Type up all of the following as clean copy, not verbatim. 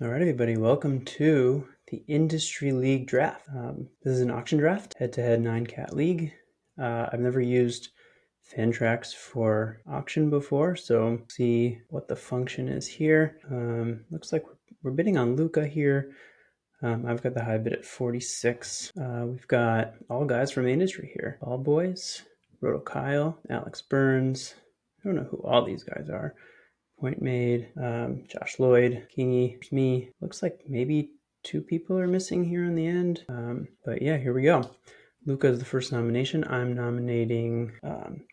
All right, everybody, welcome to the Industry League draft. This is an auction draft, head-to-head 9-cat league. I've never used Fantrax for auction before, so see what the function is here. Looks like we're bidding on Luka here. I've got the high bid at 46. We've got all guys from the industry here. All boys, Roto Kyle, Alex Burns. I don't know who all these guys are. Point made, Josh Lloyd, Kingy, me. Looks like maybe two people are missing here on the end. But yeah, here we go. Luka is the first nomination. I'm nominating,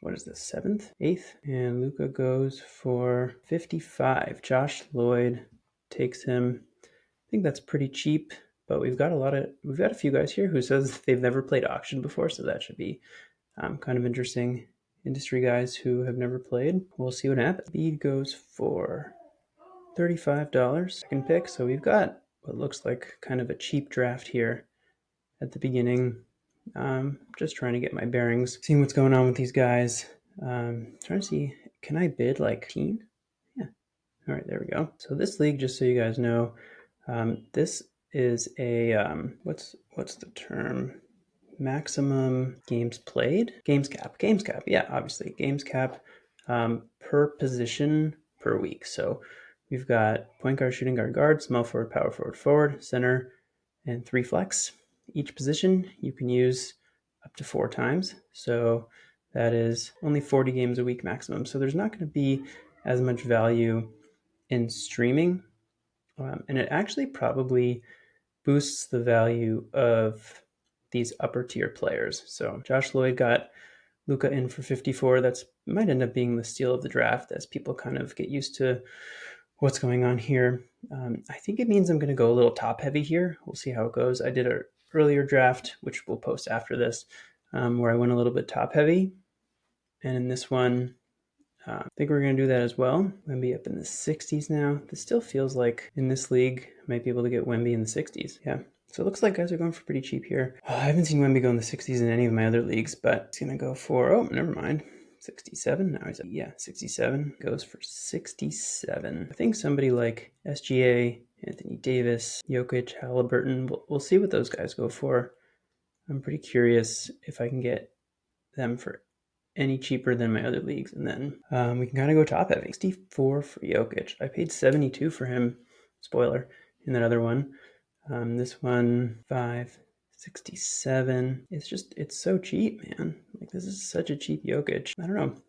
what is this, 7th, 8th? And Luka goes for 55. Josh Lloyd takes him. I think that's pretty cheap, but we've got a few guys here who says they've never played auction before, so that should be kind of interesting. Industry guys who have never played. We'll see what happens. Speed goes for $35. Second pick. So we've got what looks like kind of a cheap draft here at the beginning. Just trying to get my bearings, seeing what's going on with these guys. Trying to see, can I bid like team? Yeah. All right, there we go. So this league, just so you guys know, this is a what's the term? Maximum games played? Games cap. Yeah, obviously. Games cap per position per week. So we've got point guard, shooting guard, small forward, power forward, center, and 3 flex. Each position you can use up to 4 times. So that is only 40 games a week maximum. So there's not going to be as much value in streaming. And it actually probably boosts the value of these upper tier players. So Josh Lloyd got Luka in for 54. That's might end up being the steal of the draft as people kind of get used to what's going on here. I think it means I'm going to go a little top heavy here. We'll see how it goes. I did an earlier draft, which we'll post after this, where I went a little bit top heavy. And in this one, I think we're going to do that as well. Wemby up in the 60s now. This still feels like in this league, I might be able to get Wemby in the 60s. Yeah. So it looks like guys are going for pretty cheap here. I haven't seen Wemby go in the 60s in any of my other leagues, but it's going to go for, oh, never mind. 67. Now he's, 67. Goes for 67. I think somebody like SGA, Anthony Davis, Jokic, Halliburton, we'll see what those guys go for. I'm pretty curious if I can get them for any cheaper than my other leagues. And then we can kind of go top heavy. 64 for Jokic. I paid 72 for him. Spoiler. In that other one. This one, 567. It's so cheap, man. Like, this is such a cheap Jokic. I don't know. I'm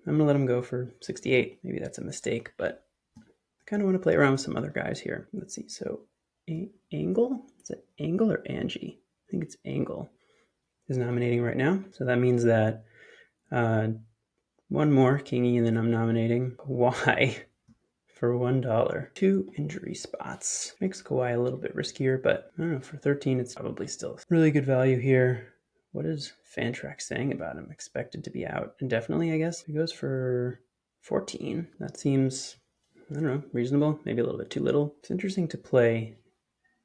going to let him go for 68. Maybe that's a mistake, but I kind of want to play around with some other guys here. Let's see. So, Angle? Is it Angle or Angie? I think it's Angle is nominating right now. So that means that one more Kingy, and then I'm nominating Kawhi for $1. 2 injury spots. Makes Kawhi a little bit riskier, but I don't know, for 13 it's probably still really good value here. What is Fantrax saying about him? Expected to be out indefinitely, I guess. He goes for 14. That seems, I don't know, reasonable. Maybe a little bit too little. It's interesting to play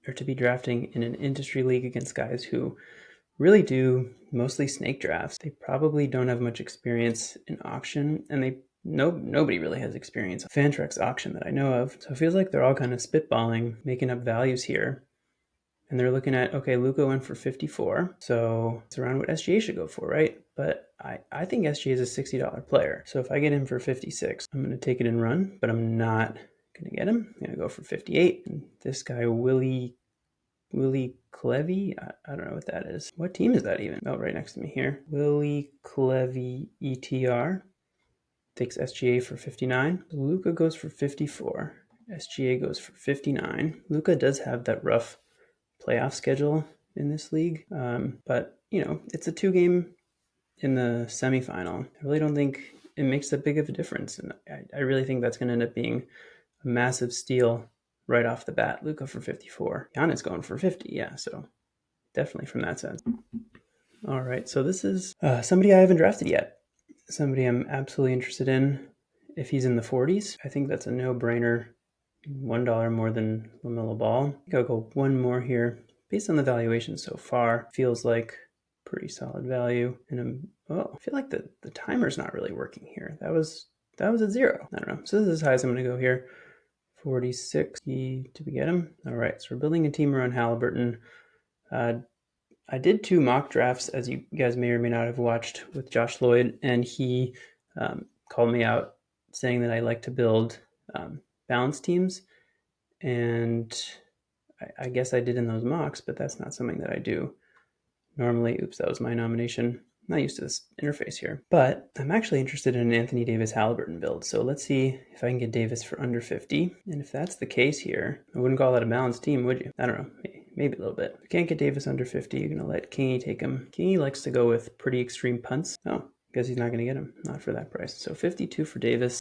or to be drafting in an industry league against guys who really do mostly snake drafts. They probably don't have much experience in auction, and nobody really has experience Fantrax auction that I know of. So it feels like they're all kind of spitballing, making up values here. And they're looking at, okay, Luka went for 54, so it's around what SGA should go for, right? But I think SGA is a $60 player. So if I get him for 56, I'm going to take it and run, but I'm not going to get him. I'm going to go for 58. And this guy, Willie Clevy? I don't know what that is. What team is that even? Oh, right next to me here. Willie Clevy ETR takes SGA for 59. Luka goes for 54. SGA goes for 59. Luka does have that rough playoff schedule in this league, but it's a 2-game in the semifinal. I really don't think it makes that big of a difference, and I really think that's going to end up being a massive steal right off the bat. Luka for 54. Giannis going for 50. Yeah, so definitely from that sense. All right, so this is somebody I haven't drafted yet. Somebody I'm absolutely interested in. If he's in the 40s, I think that's a no-brainer. $1 more than LaMelo Ball. I think I'll go one more here. Based on the valuation so far, feels like pretty solid value. And I feel like the timer's not really working here. That was a 0. I don't know. So this is as high as I'm going to go here. 46. Did we get him? All right, so we're building a team around Halliburton. I did 2 mock drafts, as you guys may or may not have watched, with Josh Lloyd, and he called me out saying that I like to build balanced teams, and I guess I did in those mocks, but that's not something that I do normally. Oops, that was my nomination. I'm not used to this interface here, but I'm actually interested in an Anthony Davis Halliburton build. So let's see if I can get Davis for under 50. And if that's the case here, I wouldn't call that a balanced team, would you? I don't know, maybe a little bit. If you can't get Davis under 50, you're gonna let Kingy take him. Kingy likes to go with pretty extreme punts. Oh, guess he's not gonna get him, not for that price. So 52 for Davis.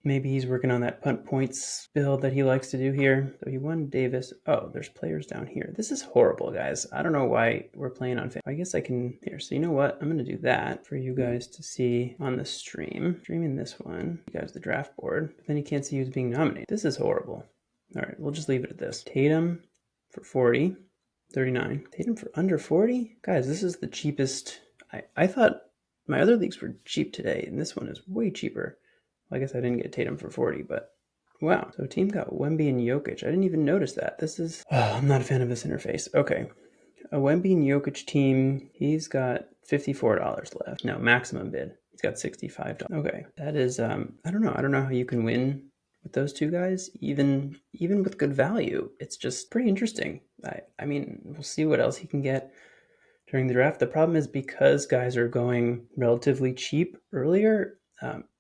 Maybe he's working on that punt points build that he likes to do here. So he won Davis. Oh, there's players down here. This is horrible, guys. I don't know why we're playing on I guess I can here. So you know what? I'm going to do that for you guys to see on the stream. Streaming this one. You guys the draft board. But then you can't see who's being nominated. This is horrible. All right, we'll just leave it at this. Tatum for 40. 39. Tatum for under 40? Guys, this is the cheapest. I thought my other leagues were cheap today, and this one is way cheaper. I guess I didn't get Tatum for 40, but wow. So team got Wemby and Jokic. I didn't even notice that. This is, I'm not a fan of this interface. Okay. A Wemby and Jokic team, he's got $54 left. No, maximum bid. He's got $65. Okay. That is, I don't know. I don't know how you can win with those two guys, even with good value. It's just pretty interesting. I mean, we'll see what else he can get during the draft. The problem is because guys are going relatively cheap earlier,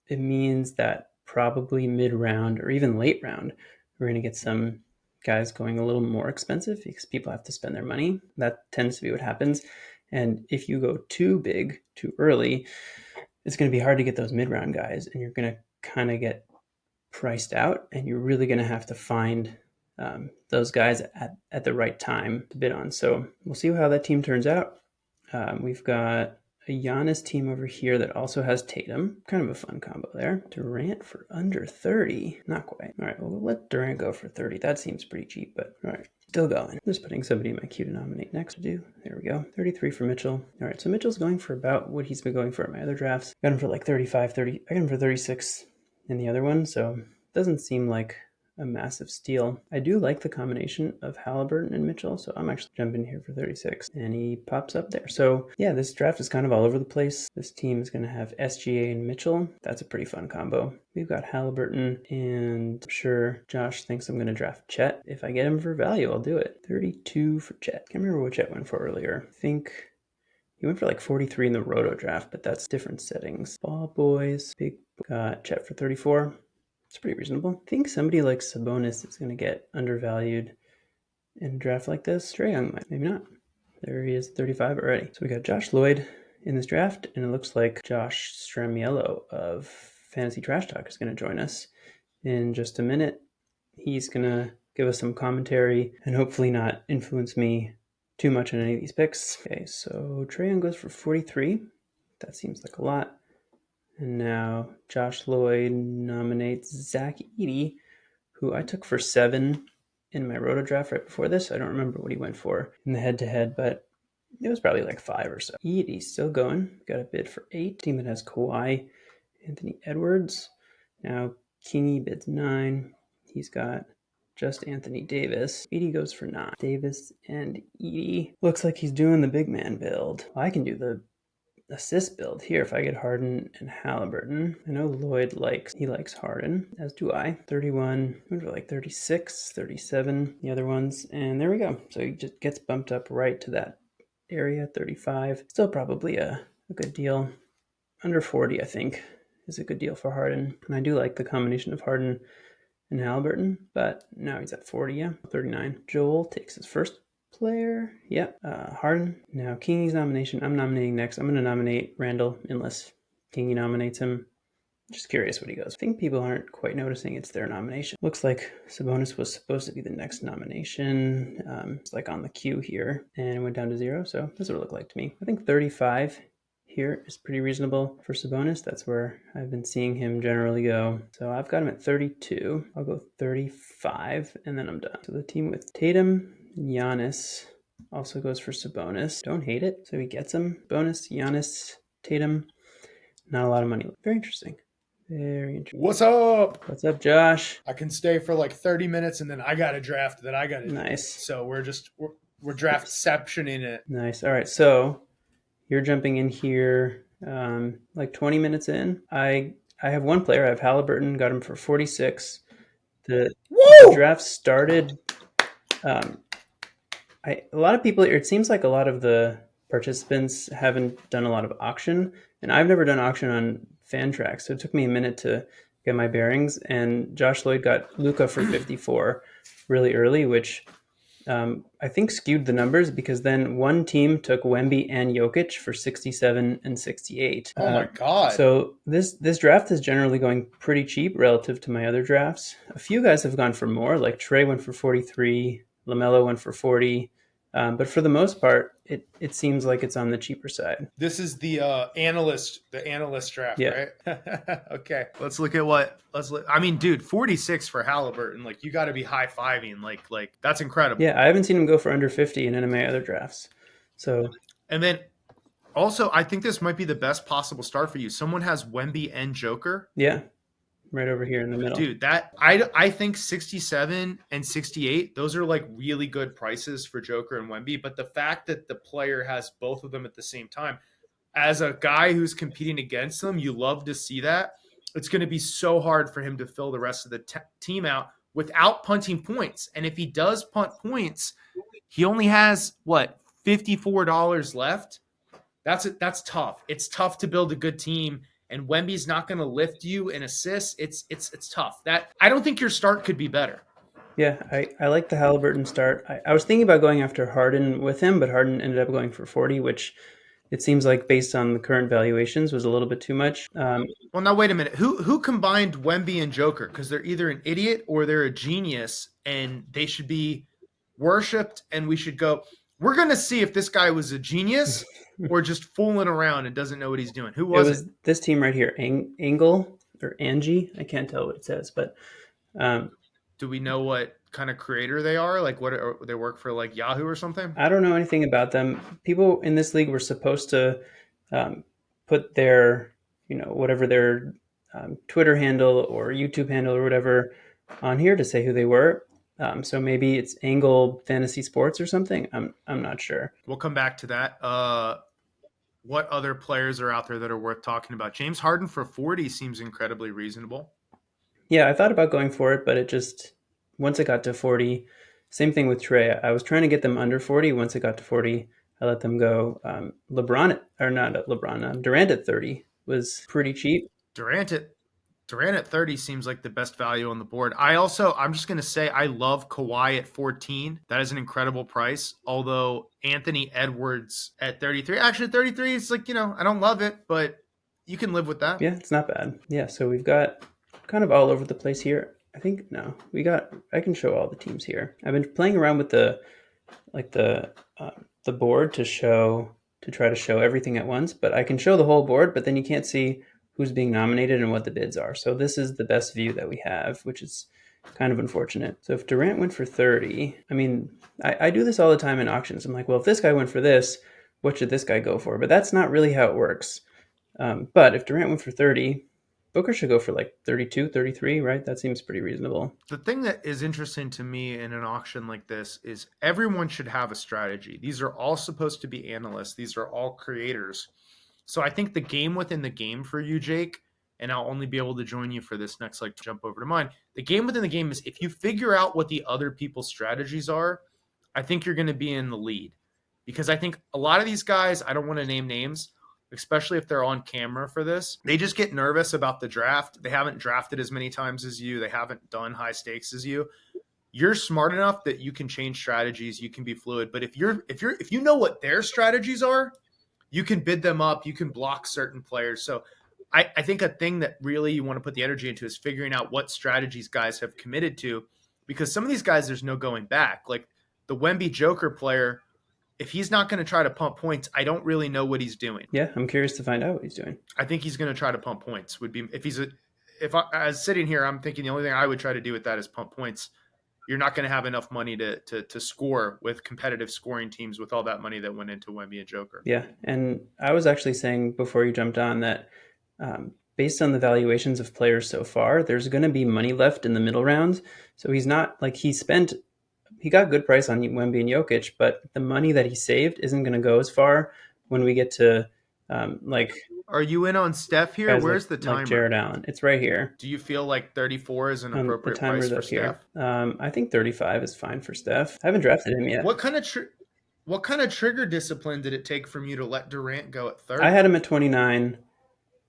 it means that probably mid-round or even late round, we're going to get some guys going a little more expensive because people have to spend their money. That tends to be what happens. And if you go too big, too early, it's going to be hard to get those mid-round guys, and you're going to kind of get priced out, and you're really going to have to find those guys at the right time to bid on. So we'll see how that team turns out. We've got a Giannis team over here that also has Tatum. Kind of a fun combo there. Durant for under 30. Not quite. All right, well, we'll let Durant go for 30. That seems pretty cheap, but all right. Still going. Just putting somebody in my queue to nominate next to do. There we go. 33 for Mitchell. All right, so Mitchell's going for about what he's been going for in my other drafts. Got him for like 35, 30. I got him for 36 in the other one, so it doesn't seem like a massive steal. I do like the combination of Halliburton and Mitchell, so I'm actually jumping here for 36, and he pops up there. So yeah, this draft is kind of all over the place. This team is going to have SGA and Mitchell. That's a pretty fun combo. We've got Halliburton, and I'm sure Josh thinks I'm going to draft Chet. If I get him for value, I'll do it. 32 for Chet. Can't remember what Chet went for earlier. I think he went for like 43 in the Roto draft, but that's different settings. Ball boys, big got Chet for 34. It's pretty reasonable. I think somebody like Sabonis is going to get undervalued in a draft like this. Trae Young might, maybe not. There he is, 35 already. So we got Josh Lloyd in this draft, and it looks like Josh Stramiello of Fantasy Trash Talk is going to join us in just a minute. He's going to give us some commentary and hopefully not influence me too much on any of these picks. Okay, so Trae Young goes for 43. That seems like a lot. And now Josh Lloyd nominates Zach Edey, who I took for 7 in my Roto draft right before this. I don't remember what he went for in the head-to-head, but it was probably like 5 or so. Edey's still going. Got a bid for 8. Team that has Kawhi, Anthony Edwards. Now Kingy bids 9. He's got just Anthony Davis. Edey goes for 9. Davis and Edey. Looks like he's doing the big man build. I can do the assist build here if I get Harden and Halliburton. I know Lloyd likes Harden, as do I. 31, went for like 36, 37, the other ones, and there we go. So he just gets bumped up right to that area, 35. Still probably a good deal. Under 40, I think, is a good deal for Harden. And I do like the combination of Harden and Halliburton, but now he's at 40, yeah, 39. Joel takes his first player. Yep. Harden. Now Kingy's nomination. I'm nominating next. I'm going to nominate Randall unless Kingy nominates him. Just curious what he goes. I think people aren't quite noticing it's their nomination. Looks like Sabonis was supposed to be the next nomination. It's like on the queue here, and it went down to 0. So that's what it looked like to me. I think 35 here is pretty reasonable for Sabonis. That's where I've been seeing him generally go. So I've got him at 32. I'll go 35, and then I'm done. So the team with Tatum, Giannis also goes for Sabonis. Don't hate it. So he gets him. Bonus, Giannis, Tatum. Not a lot of money. Very interesting. Very interesting. What's up? What's up, Josh? I can stay for like 30 minutes and then I got a draft that I got to do. Nice. So we're draftceptioning it. Nice. All right. So you're jumping in here like 20 minutes in. I have one player. I have Halliburton. Got him for 46. The Woo! draft started. Um, a lot of people. It seems like a lot of the participants haven't done a lot of auction, and I've never done auction on Fantrax, so it took me a minute to get my bearings. And Josh Lloyd got Luca for 54 really early, which I think skewed the numbers because then one team took Wemby and Jokic for 67 and 68. Oh my God. So this draft is generally going pretty cheap relative to my other drafts. A few guys have gone for more, like Trey went for 43, LaMelo went for 40. But for the most part, it seems like it's on the cheaper side. This is the analyst draft, Yeah. right? Okay. Let's look at I mean, dude, 46 for Halliburton. Like, you got to be high-fiving. Like that's incredible. Yeah, I haven't seen him go for under 50 in any of my other drafts. So, And then also, I think this might be the best possible start for you. Someone has Wemby and Joker. yeah, right over here in the middle. Dude, that I think 67 and 68, those are like really good prices for Joker and Wemby. But the fact that the player has both of them at the same time, as a guy who's competing against them, you love to see that. It's going to be so hard for him to fill the rest of the team out without punting points. And if he does punt points, he only has $54 left. That's tough. It's tough to build a good team, and Wemby's not going to lift you and assist. It's tough. That I don't think your start could be better. Yeah, I like the Halliburton start. I was thinking about going after Harden with him, but Harden ended up going for 40, which it seems like based on the current valuations was a little bit too much. Well, now wait a minute. Who combined Wemby and Joker? Because they're either an idiot or they're a genius, and they should be worshipped. And we should go. We're going to see if this guy was a genius or just fooling around and doesn't know what he's doing. Who was it? This team right here, Angle or Angie. I can't tell what it says, but do we know what kind of creator they are? Like, what they work for, like Yahoo or something? I don't know anything about them. People in this league were supposed to put their, whatever their Twitter handle or YouTube handle or whatever on here to say who they were. So maybe it's Angle Fantasy Sports or something. I'm not sure. We'll come back to that. What other players are out there that are worth talking about? James Harden for 40 seems incredibly reasonable. Yeah, I thought about going for it, but it just, once it got to 40, same thing with Trey. I was trying to get them under 40. Once it got to 40, I let them go. Durant at 30 was pretty cheap. Durant at 30 seems like the best value on the board. I'm just going to say I love Kawhi at 14. That is an incredible price. Although Anthony Edwards at 33, actually 33 is like, I don't love it, but you can live with that. Yeah, it's not bad. Yeah, so we've got kind of all over the place here. I can show all the teams here. I've been playing around with the board to try to show everything at once, but I can show the whole board, but then you can't see who's being nominated and what the bids are. So this is the best view that we have, which is kind of unfortunate. So if Durant went for 30, I mean, I do this all the time in auctions. I'm like, well, if this guy went for this, what should this guy go for? But that's not really how it works. But if Durant went for 30, Booker should go for like 32, 33, right? That seems pretty reasonable. The thing that is interesting to me in an auction like this is everyone should have a strategy. These are all supposed to be analysts. These are all creators. So I think the game within the game for you, Jake, and I'll only be able to join you for this next jump over to mine. The game within the game is if you figure out what the other people's strategies are, I think you're going to be in the lead. Because I think a lot of these guys, I don't want to name names, especially if they're on camera for this, they just get nervous about the draft. They haven't drafted as many times as you. They haven't done high stakes as you. You're smart enough that you can change strategies. You can be fluid. But if you know what their strategies are, you can bid them up. You can block certain players. So I think a thing that really you want to put the energy into is figuring out what strategies guys have committed to, because some of these guys, there's no going back. Like the Wemby Joker player, if he's not going to try to pump points, I don't really know what he's doing. Yeah, I'm curious to find out what he's doing. I think he's going to try to pump points. As sitting here, I'm thinking the only thing I would try to do with that is pump points. You're not going to have enough money to score with competitive scoring teams with all that money that went into Wemby and Joker. Yeah, and I was actually saying before you jumped on that based on the valuations of players so far, there's going to be money left in the middle rounds. So he's not like he got good price on Wemby and Jokic, but the money that he saved isn't going to go as far when we get to like Are you in on Steph here? guys Where's the like timer? Jared Allen. It's right here. Do you feel like 34 is an The appropriate price timer's for up here. Steph? I think 35 is fine for Steph. I haven't drafted him yet. What kind of trigger discipline did it take from you to let Durant go at 30? I had him at 29,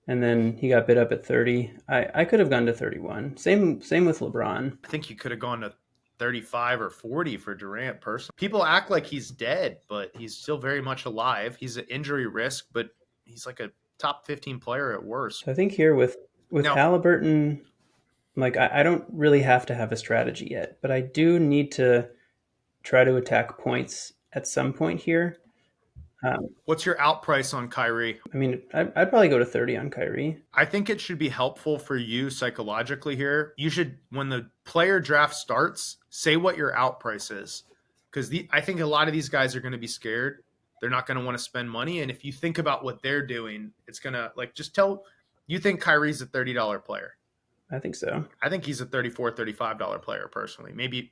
and then he got bid up at 30. I could have gone to 31. Same with LeBron. I think you could have gone to 35 or 40 for Durant personally. People act like he's dead, but he's still very much alive. He's an injury risk, but he's like a top 15 player at worst. So I think here with Now, Halliburton, like I don't really have to have a strategy yet, but I do need to try to attack points at some point here. what's your out price on Kyrie? I mean, I'd probably go to 30 on Kyrie. I think it should be helpful for you psychologically here. You should, when the player draft starts, say what your out price is. Because I think a lot of these guys are going to be scared. They're not going to want to spend money. And if you think about what they're doing, it's going to, like, just tell, you think Kyrie's a $30 player. I think so. I think he's a $34, $35 player personally. Maybe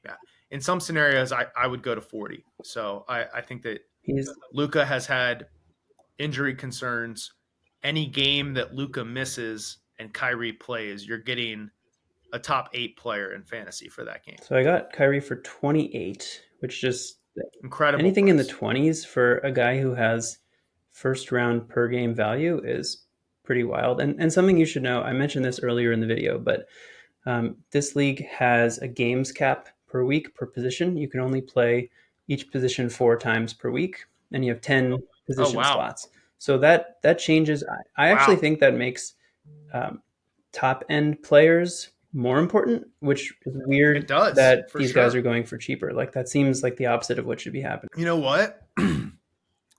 in some scenarios, I would go to 40. So I think that Luka has had injury concerns. Any game that Luka misses and Kyrie plays, you're getting a top 8 player in fantasy for that game. So I got Kyrie for 28, which just incredible. Anything price in the 20s for a guy who has first round per game value is pretty wild. And something you should know, I mentioned this earlier in the video, but this league has a games cap per week per position. You can only play each position 4 times per week, and you have 10 position slots. So that changes. I actually think that makes top end players more important, which is weird. It does, that these guys are going for cheaper. Like that seems like the opposite of what should be happening. You know what?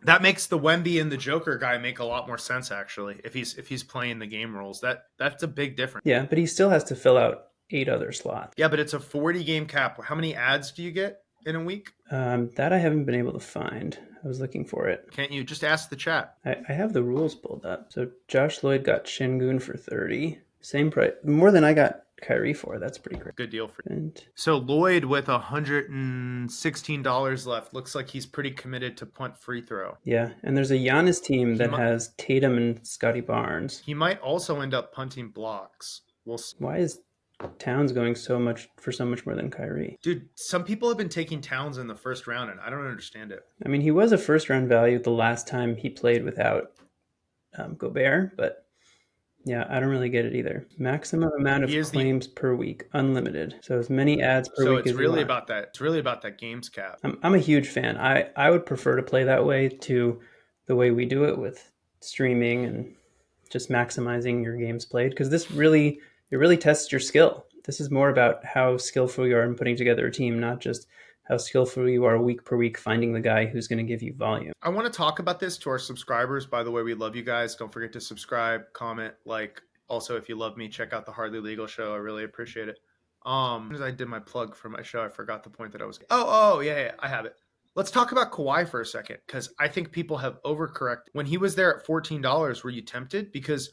That makes the Wemby and the Joker guy make a lot more sense actually. If he's playing the game rules, that's a big difference. Yeah, but he still has to fill out 8 other slots. Yeah, but it's a 40 game cap. How many ads do you get in a week? That I haven't been able to find. I was looking for it. Can't you just ask the chat? I have the rules pulled up. So Josh Lloyd got Şengün for 30. Same price, more than I got Kyrie for. That's pretty great. Good deal for you. So Lloyd with $116 left. Looks like he's pretty committed to punt free throw. Yeah, and there's a Giannis team that has Tatum and Scotty Barnes. He might also end up punting blocks. We'll see. Why is Towns going so much more than Kyrie? Dude, some people have been taking Towns in the first round, and I don't understand it. I mean, he was a first round value the last time he played without Gobert, but yeah, I don't really get it either. Maximum amount of claims per week, unlimited. So as many ads per week as you want. So it's really about that. It's really about that games cap. I'm a huge fan. I would prefer to play that way to the way we do it with streaming and just maximizing your games played, because it really tests your skill. This is more about how skillful you are in putting together a team, not just how skillful you are week per week finding the guy who's going to give you volume. I want to talk about this to our subscribers. By the way, we love you guys. Don't forget to subscribe, comment, like. Also, if you love me, check out the Hardly Legal show. I really appreciate it. As I did my plug for my show, I forgot the point that I was. Yeah, I have it. Let's talk about Kawhi for a second, because I think people have overcorrected. When he was there at $14, were you tempted? Because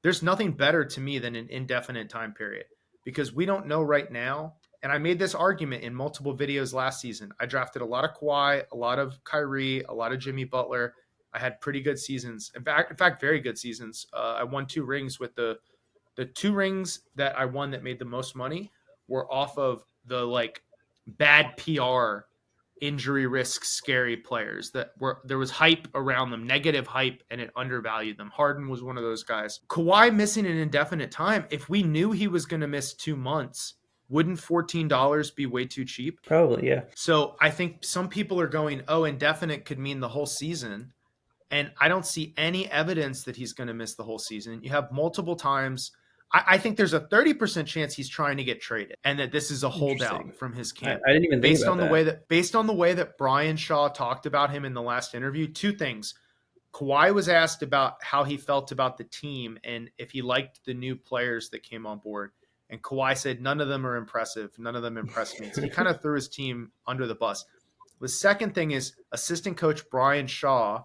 there's nothing better to me than an indefinite time period, because we don't know right now. And I made this argument in multiple videos last season. I drafted a lot of Kawhi, a lot of Kyrie, a lot of Jimmy Butler. I had pretty good seasons. In fact, very good seasons. I won 2 rings with the 2 rings that I won that made the most money were off of the bad PR, injury risk, scary players there was hype around them, negative hype, and it undervalued them. Harden was one of those guys. Kawhi missing an indefinite time. If we knew he was going to miss 2 months, wouldn't $14 be way too cheap? Probably, yeah. So I think some people are going, indefinite could mean the whole season. And I don't see any evidence that he's going to miss the whole season. You have multiple times. I think there's a 30% chance he's trying to get traded, and that this is a holdout from his camp. I didn't even think about that. Based on the way that Brian Shaw talked about him in the last interview, 2 things. Kawhi was asked about how he felt about the team and if he liked the new players that came on board. And Kawhi said, none of them are impressive. None of them impressed me. So he kind of threw his team under the bus. The second thing is assistant coach Brian Shaw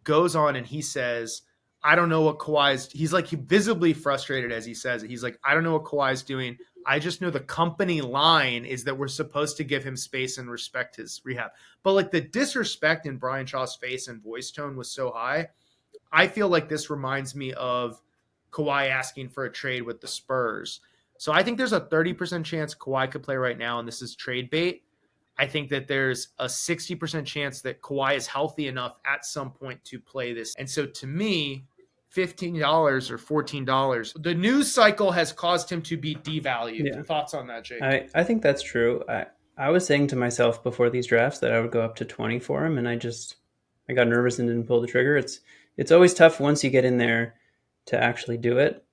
goes on and he says, I don't know what Kawhi's. He's like he visibly frustrated as he says it. He's like, I don't know what Kawhi's doing. I just know the company line is that we're supposed to give him space and respect his rehab. But like the disrespect in Brian Shaw's face and voice tone was so high. I feel like this reminds me of Kawhi asking for a trade with the Spurs. So I think there's a 30% chance Kawhi could play right now, and this is trade bait. I think that there's a 60% chance that Kawhi is healthy enough at some point to play this. And so to me, $15 or $14, the news cycle has caused him to be devalued. Yeah, Thoughts on that, Jake? I think that's true. I was saying to myself before these drafts that I would go up to 20 for him, and I got nervous and didn't pull the trigger. It's always tough once you get in there to actually do it.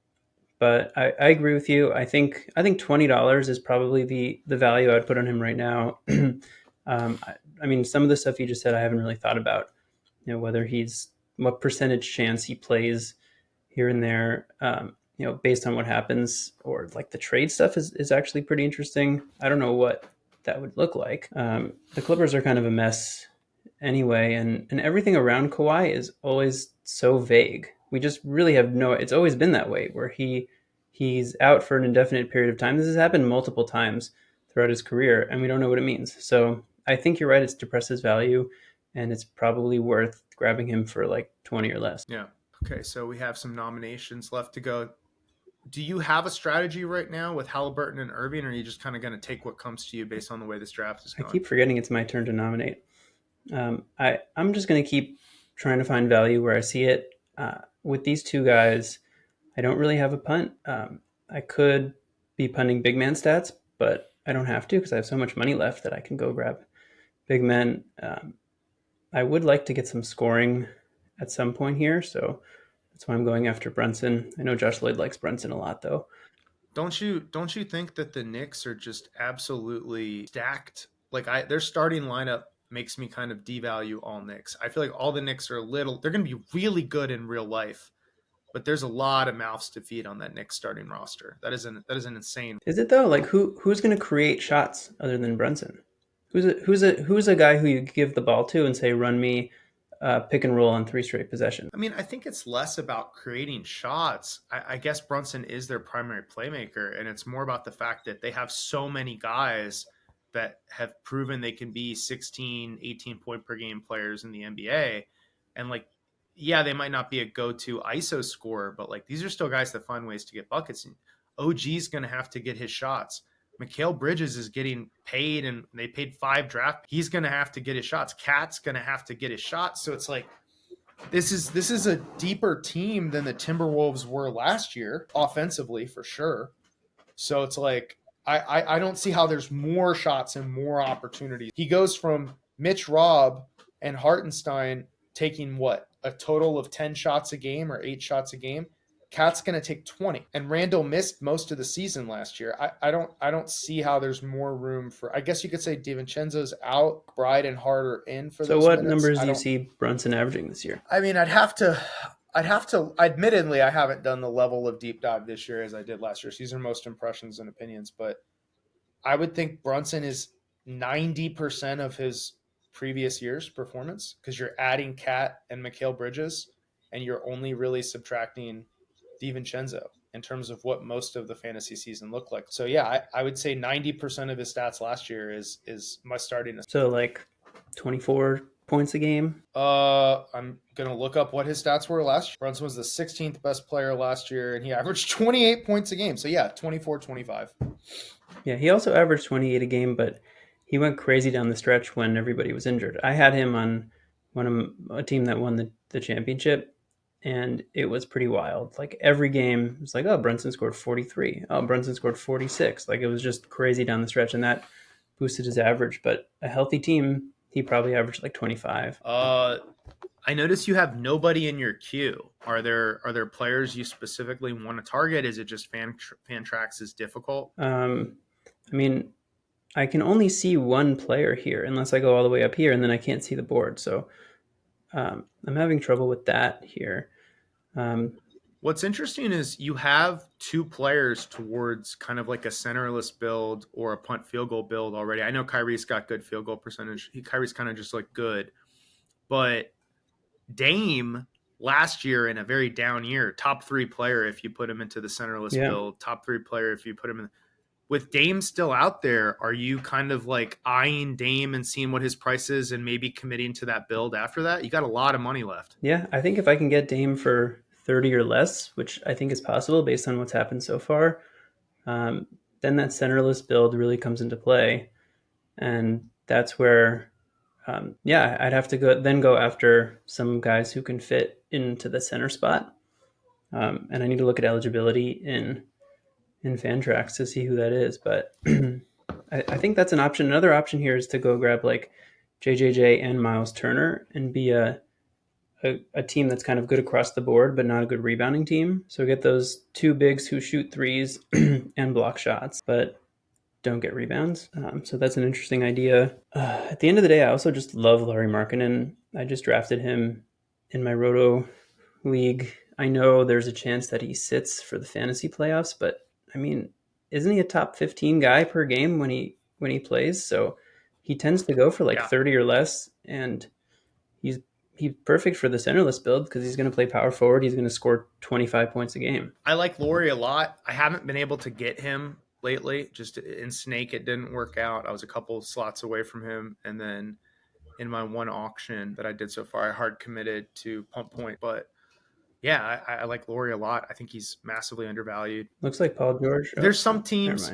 But I agree with you. I think $20 is probably the value I'd put on him right now. I mean, some of the stuff you just said I haven't really thought about. Whether he's what percentage chance he plays here and there. Based on what happens, or like the trade stuff is actually pretty interesting. I don't know what that would look like. The Clippers are kind of a mess anyway, and everything around Kawhi is always so vague. We just really have no. It's always been that way, where he's out for an indefinite period of time. This has happened multiple times throughout his career, and we don't know what it means. So I think you're right. It's depressed his value, and it's probably worth grabbing him for like 20 or less. Yeah. Okay, so we have some nominations left to go. Do you have a strategy right now with Halliburton and Irving, or are you just kind of going to take what comes to you based on the way this draft is I going? keep forgetting it's my turn to nominate. I'm just going to keep trying to find value where I see it. With these two guys, I don't really have a punt. I could be punting big man stats, but I don't have to because I have so much money left that I can go grab big men. I would like to get some scoring at some point here, so that's why I'm going after Brunson. I know Josh Lloyd likes Brunson a lot, though. Don't you think that the Knicks are just absolutely stacked? Like their starting lineup makes me kind of devalue all Knicks. I feel like all the Knicks are they're going to be really good in real life, but there's a lot of mouths to feed on that Knicks starting roster. That is an insane. Is it though? Like who's going to create shots other than Brunson? Who's a guy who you give the ball to and say run me pick and roll on 3 straight possessions? I mean, I think it's less about creating shots. I guess Brunson is their primary playmaker, and it's more about the fact that they have so many guys that have proven they can be 16, 18 point per game players in the NBA. And like, yeah, they might not be a go-to ISO scorer, but like these are still guys that find ways to get buckets. And OG's going to have to get his shots. Mikal Bridges is getting paid, and they paid 5 draft. He's going to have to get his shots. Cat's going to have to get his shots. So it's like this is a deeper team than the Timberwolves were last year, offensively for sure. So it's like I don't see how there's more shots and more opportunities. He goes from Mitch Robb and Hartenstein taking what, a total of 10 shots a game or 8 shots a game. Cat's going to take 20, and Randall missed most of the season last year. I don't see how there's more room for. I guess you could say DiVincenzo's out, Bride and Hart are in for So those what minutes. numbers do you see Brunson averaging this year? I mean, I'd have to. Admittedly, I haven't done the level of deep dive this year as I did last year. So these are most impressions and opinions, but I would think Brunson is 90% of his previous year's performance because you're adding Cat and Mikal Bridges, and you're only really subtracting DiVincenzo in terms of what most of the fantasy season looked like. So yeah, I would say 90% of his stats last year is my starting. So like 24 points a game. I'm gonna look up what his stats were last year. Brunson was the 16th best player last year, and he averaged 28 points a game. So yeah, 24, 25. Yeah, he also averaged 28 a game, but he went crazy down the stretch when everybody was injured. I had him on a team that won the championship, and it was pretty wild. Like every game, it was like, oh, Brunson scored 43. Oh, Brunson scored 46. Like it was just crazy down the stretch, and that boosted his average. But a healthy team, he probably averaged like 25. I notice you have nobody in your queue. Are there players you specifically want to target? Is it just Fantrax is difficult? I mean, I can only see one player here unless I go all the way up here, and then I can't see the board. So I'm having trouble with that here. What's interesting is you have 2 players towards kind of like a centerless build or a punt field goal build already. I know Kyrie's got good field goal percentage. Kyrie's kind of just like good, but Dame last year in a very down year, top 3 player if you put him into the centerless Yeah. build, top 3 player if you put him in. With Dame still out there, are you kind of like eyeing Dame and seeing what his price is and maybe committing to that build after that? You got a lot of money left. Yeah, I think if I can get Dame for 30 or less, which I think is possible based on what's happened so far, um, then that centerless build really comes into play. And that's where, yeah, I'd have to go after some guys who can fit into the center spot. And I need to look at eligibility in Fantrax to see who that is. But I think that's an option. Another option here is to go grab like JJJ and Miles Turner and be a team that's kind of good across the board, but not a good rebounding team. So get those two bigs who shoot threes and block shots, but don't get rebounds. So that's an interesting idea. At the end of the day, I also just love Larry Markkinen. I just drafted him in my Roto league. I know there's a chance that he sits for the fantasy playoffs, but I mean, isn't he a top 15 guy per game when he plays? So he tends to go for like 30 or less, and he's perfect for the centerless build because he's going to play power forward. He's going to score 25 points a game. I like Laurie a lot. I haven't been able to get him lately. Just in Snake, it didn't work out. I was a couple slots away from him, and then in my one auction that I did so far, I hard committed to Pump Point. But yeah, I like Laurie a lot. I think he's massively undervalued. Looks like Paul George. There's some teams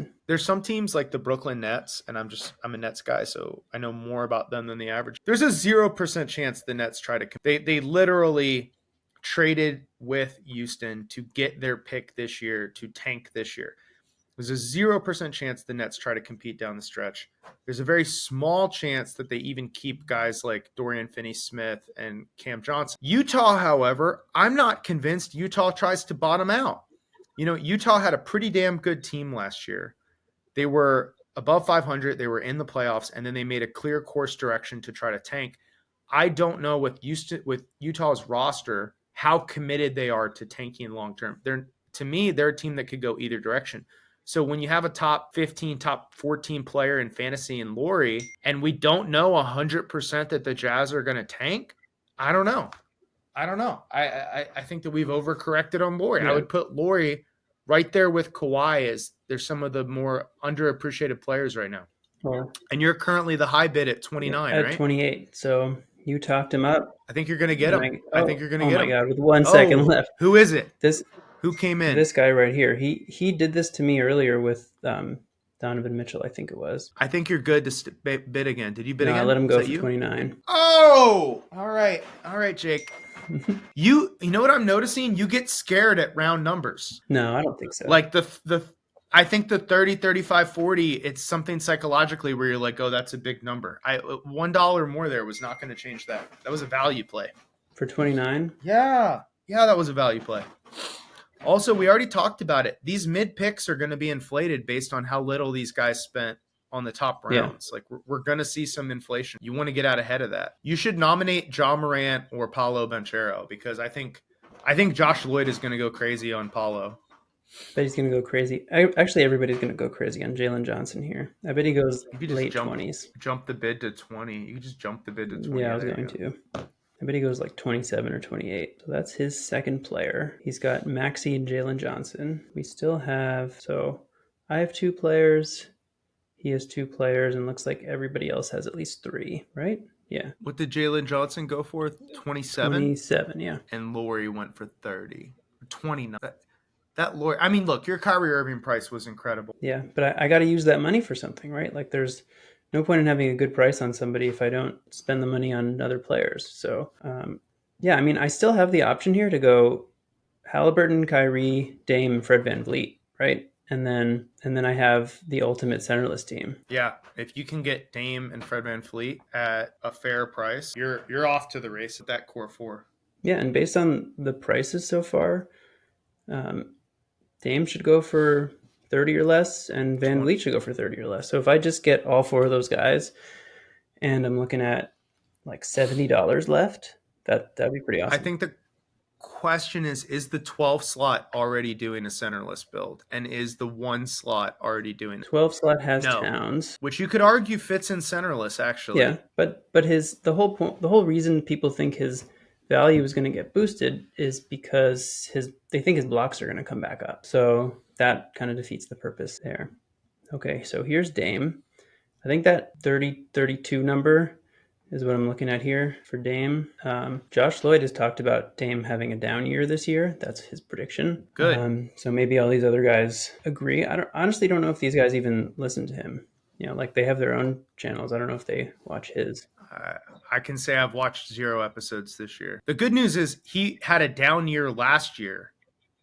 like the Brooklyn Nets, and I'm a Nets guy, so I know more about them than the average. There's a 0% chance the Nets try to. They literally traded with Houston to get their pick this year to tank this year. There's a 0% chance the Nets try to compete down the stretch. There's a very small chance that they even keep guys like Dorian Finney-Smith and Cam Johnson. Utah, however, I'm not convinced Utah tries to bottom out. You know, Utah had a pretty damn good team last year. They were above 500. They were in the playoffs, and then they made a clear course direction to try to tank. I don't know with Utah's roster how committed they are to tanking long term. To me, they're a team that could go either direction. So when you have a top 15, top 14 player in fantasy and Laurie, and we don't know 100% that the Jazz are going to tank, I don't know. I think that we've overcorrected on Laurie. Yeah. I would put Laurie right there with Kawhi as they're some of the more underappreciated players right now. Well, and you're currently the high bid at 29, right? At 28. So you talked him up. I think you're going to get him. I think you're going to get him. Oh my God, with 1 second left. Who is it? Who came in? This guy right here. He did this to me earlier with Donovan Mitchell, I think it was. I think you're good to bid again. Did you bid again? I let him go for 29. Oh! All right, Jake. You know what I'm noticing? You get scared at round numbers. No, I don't think so. Like I think the 30, 35, 40, it's something psychologically where you're like, oh, that's a big number. $1 more there was not going to change that. That was a value play. For 29? Yeah, that was a value play. Also, we already talked about it. These mid picks are going to be inflated based on how little these guys spent on the top rounds. Yeah. Like we're going to see some inflation. You want to get out ahead of that. You should nominate John Morant or Paolo Banchero because I think Josh Lloyd is going to go crazy on Paolo. But he's going to go crazy. Actually, everybody's going to go crazy on Jalen Johnson here. I bet he goes late 20s. Jump the bid to 20. You could just jump the bid to 20. Yeah, I was going to. I bet he goes like 27 or 28. So that's his second player. He's got Maxey and Jalen Johnson. We still have... So I have 2 players. He has 2 players, and looks like everybody else has at least 3, right? Yeah. What did Jalen Johnson go for? 27? 27, yeah. And Laurie went for 30. 29. That Laurie... I mean, look, your Kyrie Irving price was incredible. Yeah, but I got to use that money for something, right? Like there's no point in having a good price on somebody if I don't spend the money on other players. So, yeah, I mean, I still have the option here to go Halliburton, Kyrie, Dame, Fred VanVleet, right? And then I have the ultimate centerless team. Yeah, if you can get Dame and Fred VanVleet at a fair price, you're off to the race at that core 4. Yeah, and based on the prices so far, Dame should go for 30 or less, and VanVleet should go for 30 or less. So if I just get all 4 of those guys, and I'm looking at like $70 left, that'd be pretty awesome. I think the question is the 12 slot already doing a centerless build, and is the 1 slot already doing 12 slot has Towns, which you could argue fits in centerless actually. Yeah, but the whole reason people think his value is going to get boosted is because they think his blocks are going to come back up. So that kind of defeats the purpose there. Okay, so here's Dame. I think that 30-32 number is what I'm looking at here for Dame. Josh Lloyd has talked about Dame having a down year this year. That's his prediction. Good. So maybe all these other guys agree. Honestly don't know if these guys even listen to him. Like they have their own channels. I don't know if they watch his. I can say I've watched 0 episodes this year. The good news is he had a down year last year,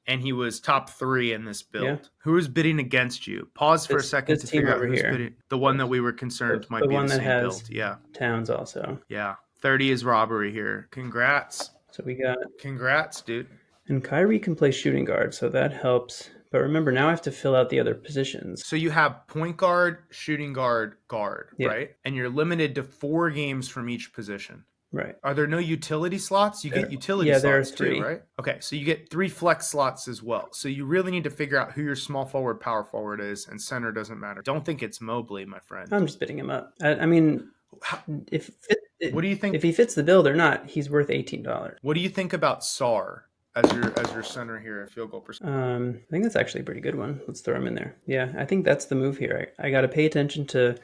and he was top 3 in this build. Yeah. Who is bidding against you? Pause for a second to figure out who's here. bidding. The one that we were concerned might be the same build. Yeah. Towns also. Yeah. 30 is robbery here. Congrats. So we got. Congrats, dude. And Kyrie can play shooting guard, so that helps. But remember, now I have to fill out the other positions. So you have point guard, shooting guard, guard, right? And you're limited to 4 games from each position. Right. Are there no utility slots? You get utility slots too, right? Okay, so you get 3 flex slots as well. So you really need to figure out who your small forward, power forward is, and center doesn't matter. Don't think it's Mobley, my friend. I'm just bidding him up. I mean, what do you think? If he fits the bill or not, he's worth $18. What do you think about Sar as your center here at field goal percentage? I think that's actually a pretty good one. Let's throw him in there. Yeah, I think that's the move here. I got to pay attention to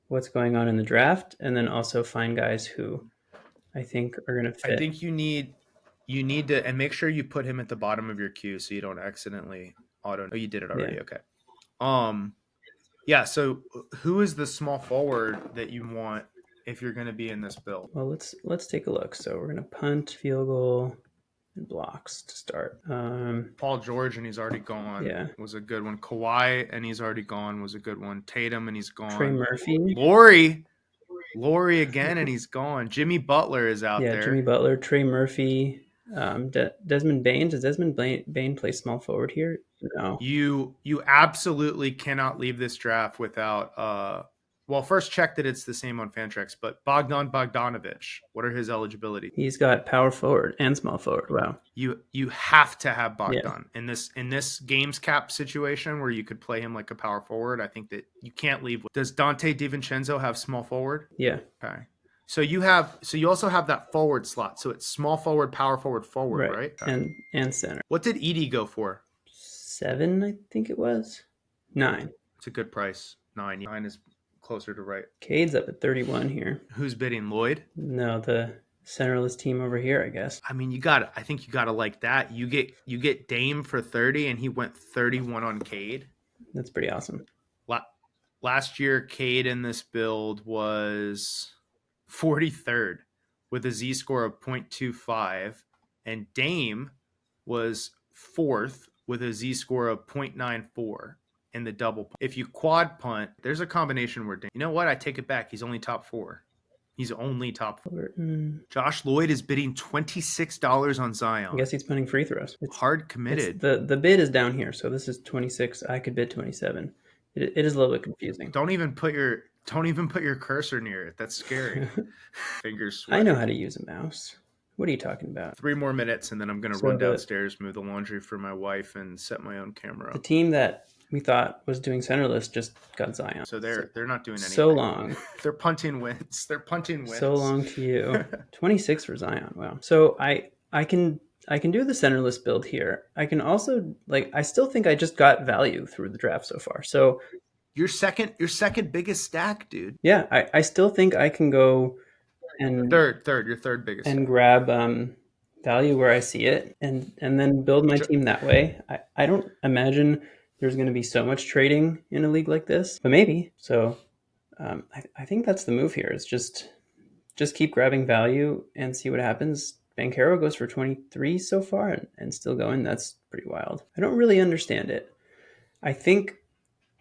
what's going on in the draft, and then also find guys who I think are going to fit. I think you need to, and make sure you put him at the bottom of your queue so you don't accidentally auto. Oh, you did it already. Yeah. Okay. Yeah. So who is the small forward that you want if you're going to be in this build? Well, let's take a look. So we're going to punt, field goal, and blocks to start. Paul George, and he's already gone. Yeah, was a good one. Kawhi, and he's already gone. Was a good one. Tatum, and he's gone. Trey Murphy, Laurie again, and he's gone. Jimmy Butler is out there. Yeah, Jimmy Butler, Trey Murphy, Desmond Bane. Does Desmond Bane play small forward here? No. You absolutely cannot leave this draft without. Well, first check that it's the same on Fantrax, but Bogdan Bogdanovic, what are his eligibility? He's got power forward and small forward. Wow. You have to have Bogdan in this games cap situation where you could play him like a power forward. I think that you can't leave. Does Dante DiVincenzo have small forward? Yeah. Okay. So you also have that forward slot. So it's small forward, power forward, right? Okay. And center. What did Edie go for? 7, I think it was. 9. It's a good price. 9 is closer to right. Cade's up at 31 here. Who's bidding? Lloyd? No, the centerless team over here, I guess. I mean, I think you gotta like that. You get Dame for 30, and he went 31 on Cade. That's pretty awesome. Last year, Cade in this build was 43rd with a Z score of 0.25, and Dame was 4th with a Z score of 0.94. In the double. If you quad punt, there's a combination where, you know what? I take it back. He's only top 4. He's only top 4. Josh Lloyd is bidding $26 on Zion. I guess he's punting free throws. It's hard committed. The bid is down here, so this is 26. I could bid 27. It is a little bit confusing. Don't even put your cursor near it. That's scary. Fingers sweating. I know how to use a mouse. What are you talking about? 3 more minutes, and then I'm going to run downstairs, move the laundry for my wife, and set my own camera up. The team that we thought was doing centerless just got Zion. So they're not doing anything. So long. They're punting wins. So long to you. 26 for Zion. Wow. So I can do the centerless build here. I can also I still think I just got value through the draft so far. So your second biggest stack, dude. Yeah, I still think I can go and your third biggest and grab value where I see it and then build my team that way. I don't imagine there's going to be so much trading in a league like this, but maybe. So I think that's the move here. Is just keep grabbing value and see what happens. Banchero goes for 23 so far and still going. That's pretty wild. I don't really understand it. I think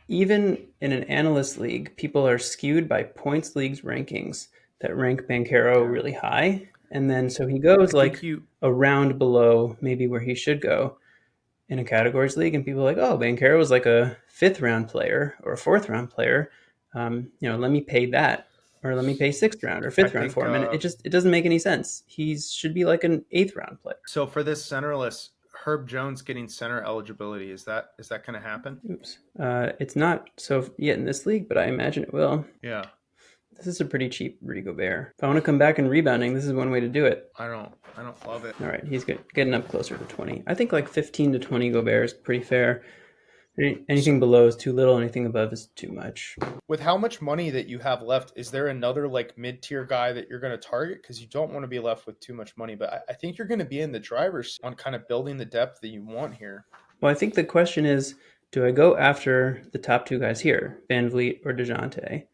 even in an analyst league, people are skewed by points leagues rankings that rank Banchero really high. And then so he goes a round below maybe where he should go in a categories league, and people are like, oh, Banchero was like a 5th round player or a 4th round player. Let me pay that, or let me pay 6th round or 5th round for him. And it doesn't make any sense. He should be like an 8th round player. So for this centerless, Herb Jones getting center eligibility, is that going to happen? Oops. It's not so yet in this league, but I imagine it will. Yeah. This is a pretty cheap Rudy Gobert. If I want to come back in rebounding, this is one way to do it. I don't love it. All right, he's getting up closer to 20. I think like 15 to 20 Gobert is pretty fair. Anything below is too little. Anything above is too much. With how much money that you have left, is there another like mid-tier guy that you're going to target? Because you don't want to be left with too much money. But I think you're going to be in the driver's seat on kind of building the depth that you want here. Well, I think the question is, do I go after the top two guys here, Van Vliet or DeJounte?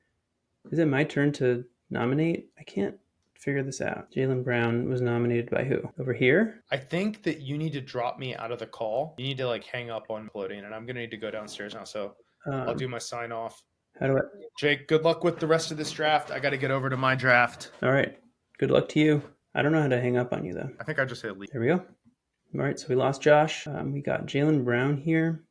Is it my turn to nominate? I can't figure this out. Jaylen Brown was nominated by who? Over here? I think that you need to drop me out of the call. You need to like hang up on uploading, and I'm going to need to go downstairs now. So I'll do my sign off. How do I? Jake, good luck with the rest of this draft. I got to get over to my draft. All right. Good luck to you. I don't know how to hang up on you, though. I think I just hit leave. There we go. All right, so we lost Josh. We got Jaylen Brown here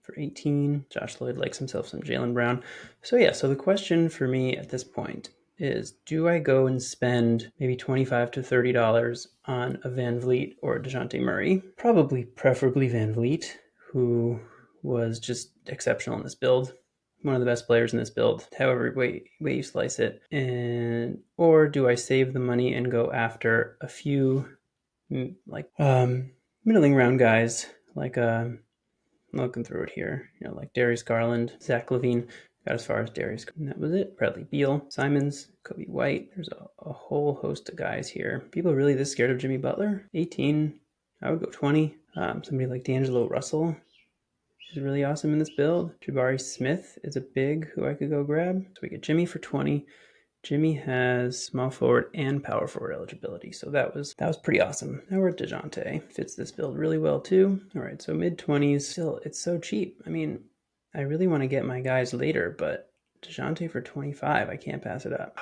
for 18. Josh Lloyd likes himself some Jaylen Brown. So yeah, so the question for me at this point is, do I go and spend maybe $25 to $30 on a Van Vliet or a DeJounte Murray? Preferably Van Vliet, who was just exceptional in this build. One of the best players in this build, however way you slice it. Or do I save the money and go after a few like middling round guys, like I'm looking through it here, like Darius Garland, Zach LaVine. Got as far as Darius, and that was it. Bradley Beal, Simons, Kobe White. There's a whole host of guys here. People really this scared of Jimmy Butler? 18. I would go 20. Somebody like D'Angelo Russell is really awesome in this build. Jabari Smith is a big who I could go grab. So we get Jimmy for 20. Jimmy has small forward and power forward eligibility, so that was pretty awesome. Now we're at DeJounte. Fits this build really well too. All right, so mid-20s. Still, it's so cheap. I mean, I really want to get my guys later, but DeJounte for 25, I can't pass it up.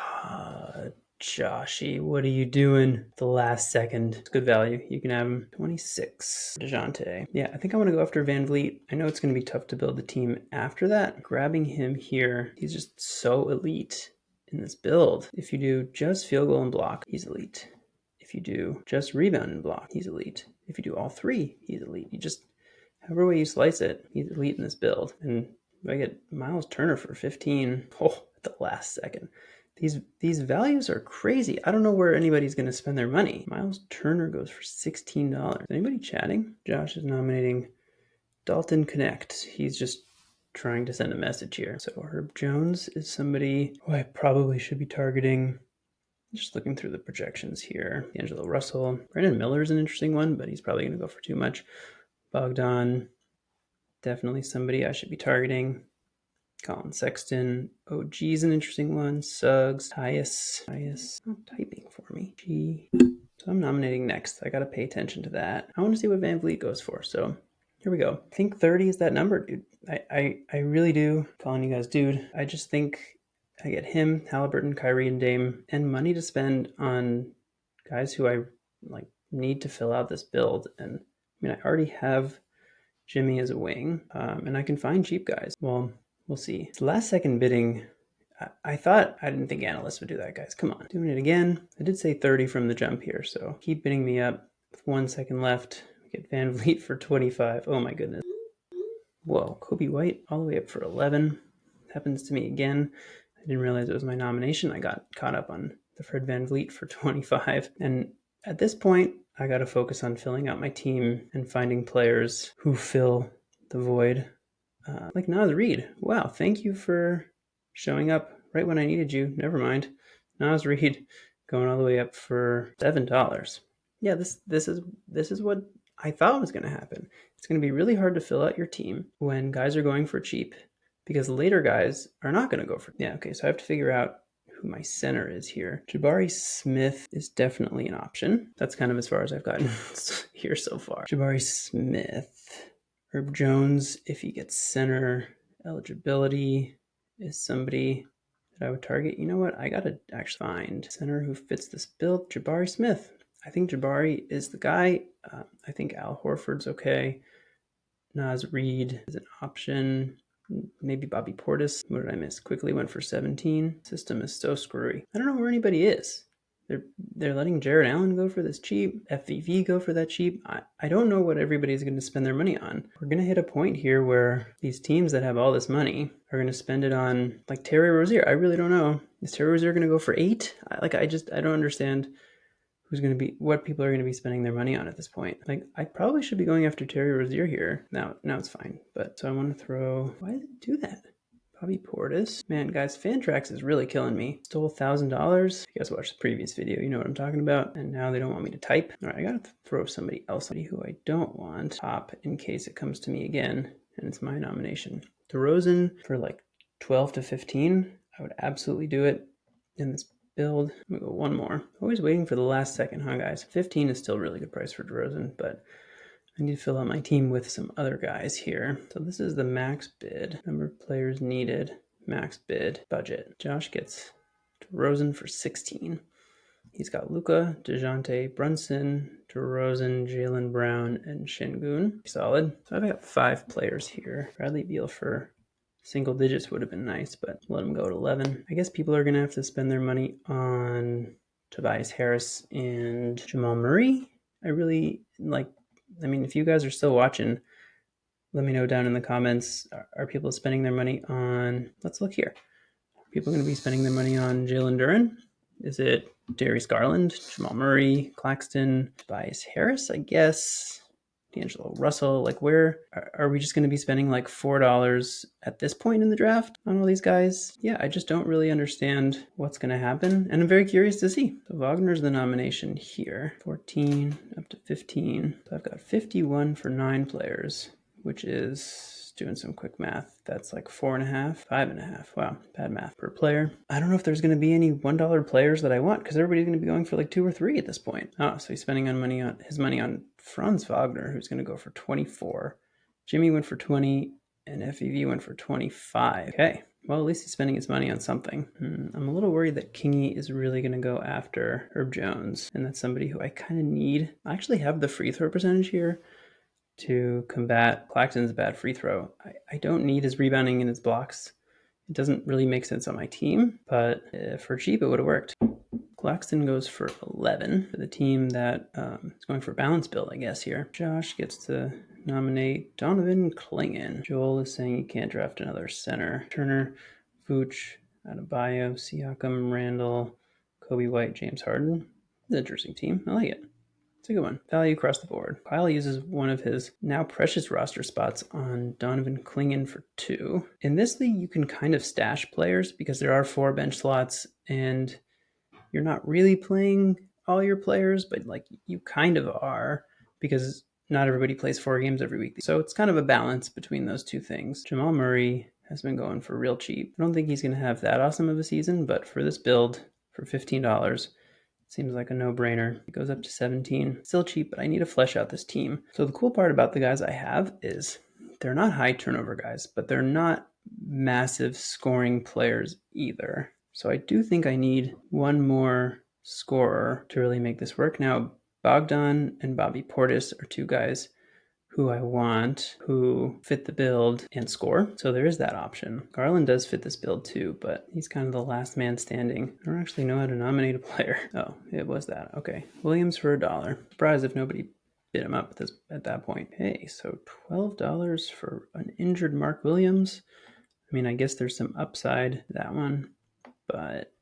Joshy, what are you doing? The last second. It's good value. You can have him. 26. DeJounte. Yeah, I think I want to go after Van Vliet. I know it's going to be tough to build the team after that. Grabbing him here, he's just so elite in this build. If you do just field goal and block, he's elite. If you do just rebound and block, he's elite. If you do all three, he's elite. You just, however way you slice it, he's elite in this build. And if I get Miles Turner for 15, at the last second. These values are crazy. I don't know where anybody's going to spend their money. Miles Turner goes for $16. Anybody chatting? Josh is nominating Dalton Connect. He's just trying to send a message here. So Herb Jones is somebody who I probably should be targeting. Just looking through the projections here. D'Angelo Russell. Brandon Miller is an interesting one, but he's probably going to go for too much. Bogdan, definitely somebody I should be targeting. Colin Sexton. OG is an interesting one. Suggs. Tyus. Not typing for me. G. So I'm nominating next. I got to pay attention to that. I want to see what Van Vliet goes for. So here we go. I think 30 is that number, dude. I really do. Calling you guys dude. I just think I get him, Halliburton, Kyrie, and Dame, and money to spend on guys who I like need to fill out this build. And I mean, I already have Jimmy as a wing, and I can find cheap guys. Well, we'll see. It's last second bidding. I didn't think analysts would do that, guys. Come on. Doing it again. I did say 30 from the jump here, so keep bidding me up. With 1 second left, we get Van Vliet for 25. Oh my goodness. Whoa, Kobe White all the way up for 11. Happens to me again. I didn't realize it was my nomination. I got caught up on the Fred Van Vliet for 25. And at this point, I got to focus on filling out my team and finding players who fill the void. Like Naz Reid. Wow, thank you for showing up right when I needed you. Never mind. Naz Reid going all the way up for $7. Yeah, this is what I thought was going to happen. It's going to be really hard to fill out your team when guys are going for cheap because later guys are not going to go for. Yeah, okay, so I have to figure out who my center is here. Jabari Smith is definitely an option. That's kind of as far as I've gotten here so far. Jabari Smith. Herb Jones, if he gets center eligibility, is somebody that I would target. You know what? I got to actually find center who fits this build. Jabari Smith. I think Jabari is the guy. I think Al Horford's okay. Naz Reid is an option. Maybe Bobby Portis. What did I miss? Quickly went for 17. System is so screwy. I don't know where anybody is. They're letting Jared Allen go for this cheap, FVV go for that cheap. I don't know what everybody's going to spend their money on. We're going to hit a point here where these teams that have all this money are going to spend it on, like, Terry Rozier. I really don't know. Is Terry Rozier going to go for 8? I don't understand what people are going to be spending their money on at this point. Like, I probably should be going after Terry Rozier here. Now it's fine. But so I want to throw, why did it do that? Bobby Portis. Man, guys, Fantrax is really killing me. Stole $1,000. If you guys watched the previous video, you know what I'm talking about. And now they don't want me to type. All right, I gotta throw somebody else, somebody who I don't want top in case it comes to me again and it's my nomination. DeRozan for like 12 to 15. I would absolutely do it in this build. I'm gonna go one more. Always waiting for the last second, huh, guys? 15 is still a really good price for DeRozan, but I need to fill out my team with some other guys here. So this is the max bid. Number of players needed, max bid, budget. Josh gets DeRozan for 16. He's got Luka, DeJounte, Brunson, DeRozan, Jaylen Brown, and Şengün. Solid. So I've got 5 players here. Bradley Beal for single digits would have been nice, but let him go at 11. I guess people are going to have to spend their money on Tobias Harris and Jamal Murray. If you guys are still watching, let me know down in the comments. Are people spending their money on, let's look here. Are people going to be spending their money on Jalen Duren? Is it Darius Garland, Jamal Murray, Claxton, Tobias Harris, I guess, D'Angelo Russell? Like, where are we just going to be spending like $4 at this point in the draft on all these guys? Yeah, I just don't really understand what's going to happen, and I'm very curious to see. So Wagner's the nomination here. 14 up to 15. So I've got 51 for 9 players, which is, doing some quick math, that's like 4.5, 5.5. Wow, bad math per player. I don't know if there's going to be any $1 players that I want, because everybody's going to be going for like 2 or 3 at this point. Oh, so he's spending his money on Franz Wagner, who's going to go for 24. Jimmy went for 20, and FEV went for 25. Okay, well, at least he's spending his money on something. I'm a little worried that Kingy is really going to go after Herb Jones, and that's somebody who I kind of need. I actually have the free throw percentage here to combat Claxton's bad free throw. I don't need his rebounding and his blocks. It doesn't really make sense on my team, but for cheap, it would have worked. Claxton goes for 11 for the team that is going for balance build, I guess, here. Josh gets to nominate Donovan Clingan. Joel is saying he can't draft another center. Turner, Vooch, Adebayo, Siakam, Randall, Kobe White, James Harden. It's an interesting team. I like it. It's a good one. Value across the board. Kyle uses one of his now precious roster spots on Donovan Clingan for 2. In this league, you can kind of stash players because there are 4 bench slots and you're not really playing all your players, but like you kind of are because not everybody plays 4 games every week. So it's kind of a balance between those two things. Jamal Murray has been going for real cheap. I don't think he's going to have that awesome of a season, but for this build, for $15, seems like a no-brainer. It goes up to 17. Still cheap, but I need to flesh out this team. So the cool part about the guys I have is they're not high turnover guys, but they're not massive scoring players either. So I do think I need one more scorer to really make this work. Now, Bogdan and Bobby Portis are 2 guys who I want, who fit the build and score. So there is that option. Garland does fit this build too, but he's kind of the last man standing. I don't actually know how to nominate a player. Oh, it was that. Okay. Williams for $1. Surprised if nobody bid him up at that point. Hey, so $12 for an injured Mark Williams. I mean, I guess there's some upside to that one, but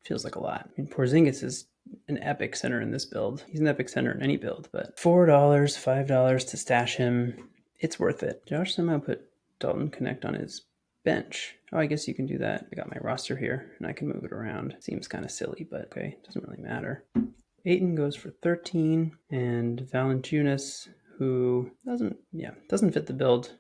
feels like a lot. I mean, Porzingis is an epic center in this build. He's an epic center in any build, but $4, $5 to stash him, it's worth it. Josh somehow put Dalton Connect on his bench. Oh, I guess you can do that. I got my roster here and I can move it around. Seems kind of silly, but okay, doesn't really matter. Ayton goes for 13, and Valanciunas, who doesn't fit the build,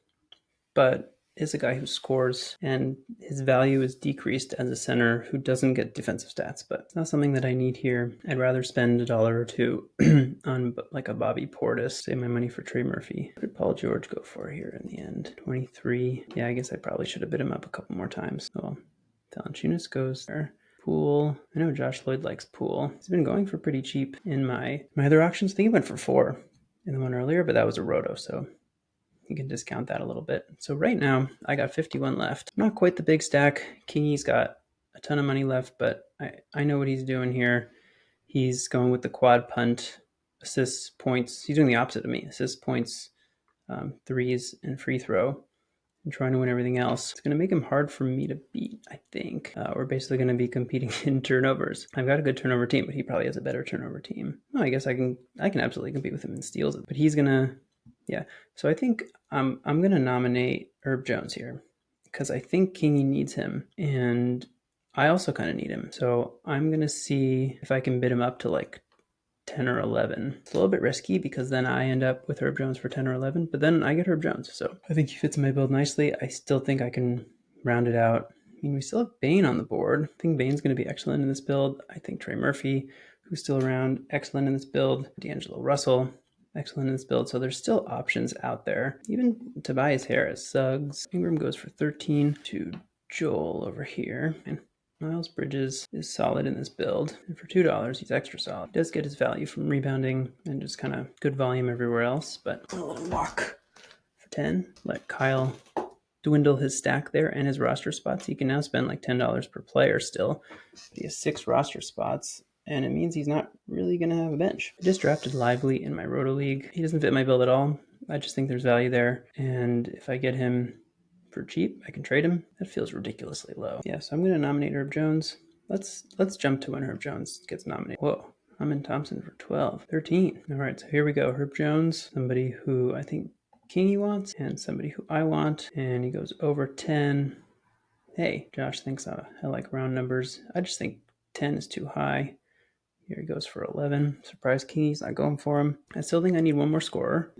but is a guy who scores, and his value is decreased as a center who doesn't get defensive stats, but it's not something that I need here. I'd rather spend $1 or $2 on like a Bobby Portis, save my money for Trey Murphy. What did Paul George go for here in the end? 23. Yeah, I guess I probably should have bid him up a couple more times. Well, Valanciunas goes there. Poole. I know Josh Lloyd likes Poole. He's been going for pretty cheap in my other auctions. I think he went for 4 in the one earlier, but that was a roto, so you can discount that a little bit. So right now, I got 51 left. Not quite the big stack. Kingy's got a ton of money left, but I know what he's doing here. He's going with the quad punt, assists, points. He's doing the opposite of me. Assists, points, threes, and free throw. And trying to win everything else. It's going to make him hard for me to beat, I think. We're basically going to be competing in turnovers. I've got a good turnover team, but he probably has a better turnover team. No, I guess I can absolutely compete with him in steals. But he's going to, yeah. So I think I'm going to nominate Herb Jones here because I think Kingy needs him. And I also kind of need him. So I'm going to see if I can bid him up to like 10 or 11. It's a little bit risky because then I end up with Herb Jones for 10 or 11, but then I get Herb Jones. So I think he fits my build nicely. I still think I can round it out. I mean, we still have Bane on the board. I think Bane's going to be excellent in this build. I think Trey Murphy, who's still around, excellent in this build. D'Angelo Russell, excellent in this build. So there's still options out there. Even Tobias Harris, Suggs. Ingram goes for 13 to Joel over here. And Miles Bridges is solid in this build, and for $2, he's extra solid. He does get his value from rebounding and just kind of good volume everywhere else, but I'll let him walk for 10. Let Kyle dwindle his stack there and his roster spots. He can now spend like $10 per player still. He has 6 roster spots, and it means he's not really going to have a bench. I just drafted Lively in my Roto League. He doesn't fit my build at all. I just think there's value there, and if I get him for cheap, I can trade him. That feels ridiculously low. Yeah, so I'm going to nominate Herb Jones. Let's jump to when Herb Jones gets nominated. Whoa, I'm in Thompson for 12, 13. All right, so here we go. Herb Jones, somebody who I think Kingy wants and somebody who I want, and he goes over 10. Hey, Josh thinks I like round numbers. I just think 10 is too high. Here he goes for 11. Surprise Kingy's not going for him. I still think I need one more scorer.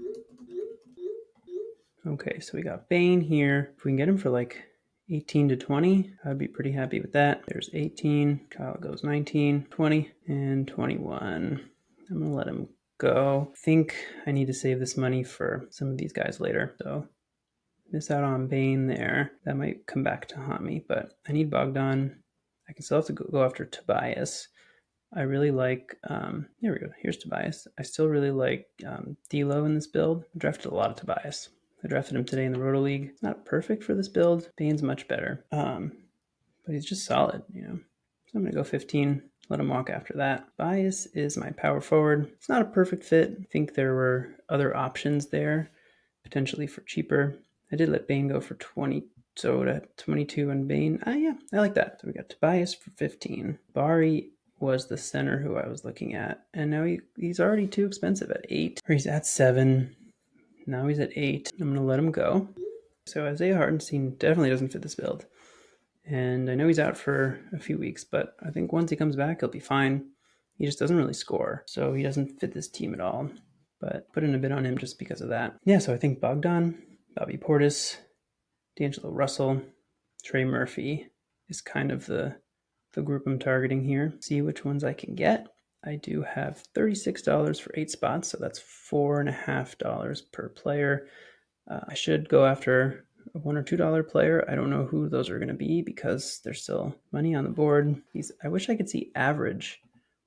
Okay, so we got Bane here. If we can get him for like 18 to 20, I'd be pretty happy with that. There's 18. Kyle goes 19, 20, and 21. I'm going to let him go. I think I need to save this money for some of these guys later. So miss out on Bane there. That might come back to haunt me, but I need Bogdan. I can still have to go after Tobias. I really like, here we go. Here's Tobias. I still really like D'Lo in this build. I drafted a lot of Tobias. I drafted him today in the Roto League. It's not perfect for this build. Bane's much better. But he's just solid, you know. So I'm going to go 15. Let him walk after that. Bias is my power forward. It's not a perfect fit. I think there were other options there, potentially for cheaper. I did let Bane go for 20. So to 22 on Bane. Yeah, I like that. So we got Tobias for 15. Bari was the center who I was looking at. And now he's already too expensive at 8. Or he's at 7. Now he's at 8. I'm going to let him go. So Isaiah Hartenstein definitely doesn't fit this build. And I know he's out for a few weeks, but I think once he comes back, he'll be fine. He just doesn't really score. So he doesn't fit this team at all. But put in a bid on him just because of that. Yeah, so I think Bogdan, Bobby Portis, D'Angelo Russell, Trey Murphy is kind of the group I'm targeting here. See which ones I can get. I do have $36 for 8 spots, so that's $4.50 per player. I should go after a $1 or $2 player. I don't know who those are going to be because there's still money on the board. I wish I could see average.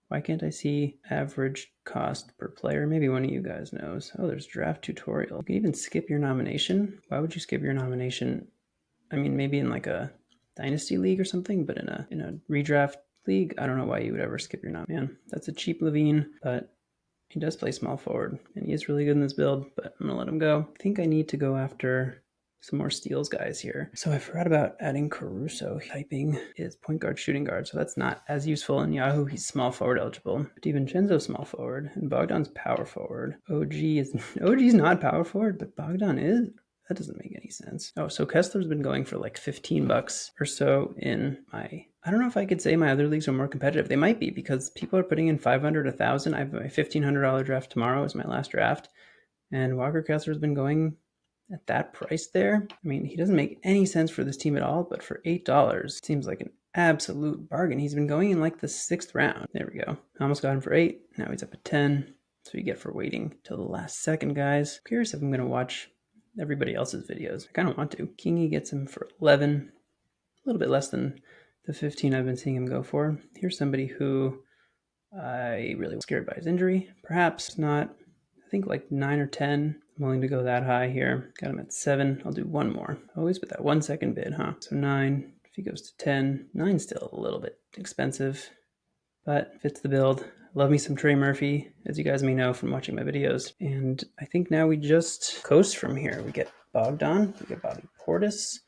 Why can't I see average cost per player? Maybe one of you guys knows. Oh, there's draft tutorial. You can even skip your nomination. Why would you skip your nomination? I mean, maybe in like a dynasty league or something, but in a redraft league, I don't know why you would ever skip your nom. Man, that's a cheap Levine, but he does play small forward, and he is really good in this build, but I'm going to let him go. I think I need to go after some more steals guys here. So I forgot about adding Caruso. Typing is point guard, shooting guard, so that's not as useful in Yahoo. He's small forward eligible. DiVincenzo small forward, and Bogdan's power forward. OG's not power forward, but Bogdan is. That doesn't make any sense. Oh, so Kessler's been going for like $15 or so in my, I don't know if I could say my other leagues are more competitive. They might be because people are putting in 500, 1,000. I have my $1,500 draft tomorrow is my last draft. And Walker Kessler's been going at that price there. I mean, he doesn't make any sense for this team at all, but for $8, it seems like an absolute bargain. He's been going in like the 6th round. There we go. I almost got him for 8. Now he's up at 10. So you get for waiting till the last second, guys. I'm curious if I'm going to watch everybody else's videos. I kind of want to. Kingy gets him for 11, a little bit less than the 15 I've been seeing him go for. Here's somebody who I really was scared by his injury. Perhaps not. I think like 9 or 10. I'm willing to go that high here. Got him at 7. I'll do one more. Always with that 1 second bid, huh? So 9. If he goes to 10, 9's still a little bit expensive, but fits the build. Love me some Trey Murphy, as you guys may know from watching my videos. And I think now we just coast from here. We get Bogdan, we get Bobby Portis.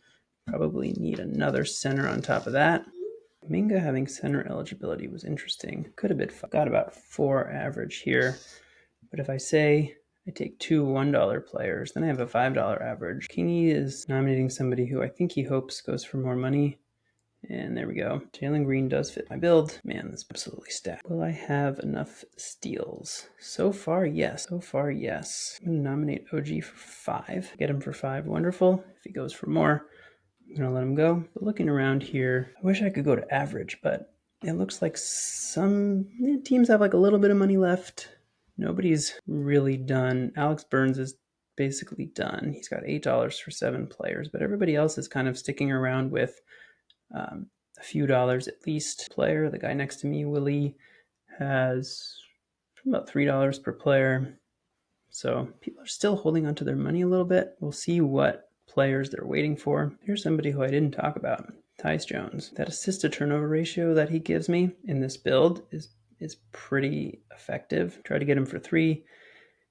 Probably need another center on top of that. Minga having center eligibility was interesting. Could have been got about 4 average here. But if I say I take 2 $1 players, then I have a $5 average. Kingy is nominating somebody who I think he hopes goes for more money. And there we go. Jalen Green does fit my build. Man, this is absolutely stacked. Will I have enough steals? So far, yes. So far, yes. I'm going to nominate OG for 5. Get him for 5. Wonderful. If he goes for more, I'm going to let him go. But looking around here, I wish I could go to average, but it looks like some teams have like a little bit of money left. Nobody's really done. Alex Burns is basically done. He's got $8 for 7 players, but everybody else is kind of sticking around with a few dollars at least player. The guy next to me, Willie, has about $3 per player. So people are still holding onto their money a little bit. We'll see what players they're waiting for. Here's somebody who I didn't talk about, Tyus Jones. That assist to turnover ratio that he gives me in this build is pretty effective. Try to get him for 3.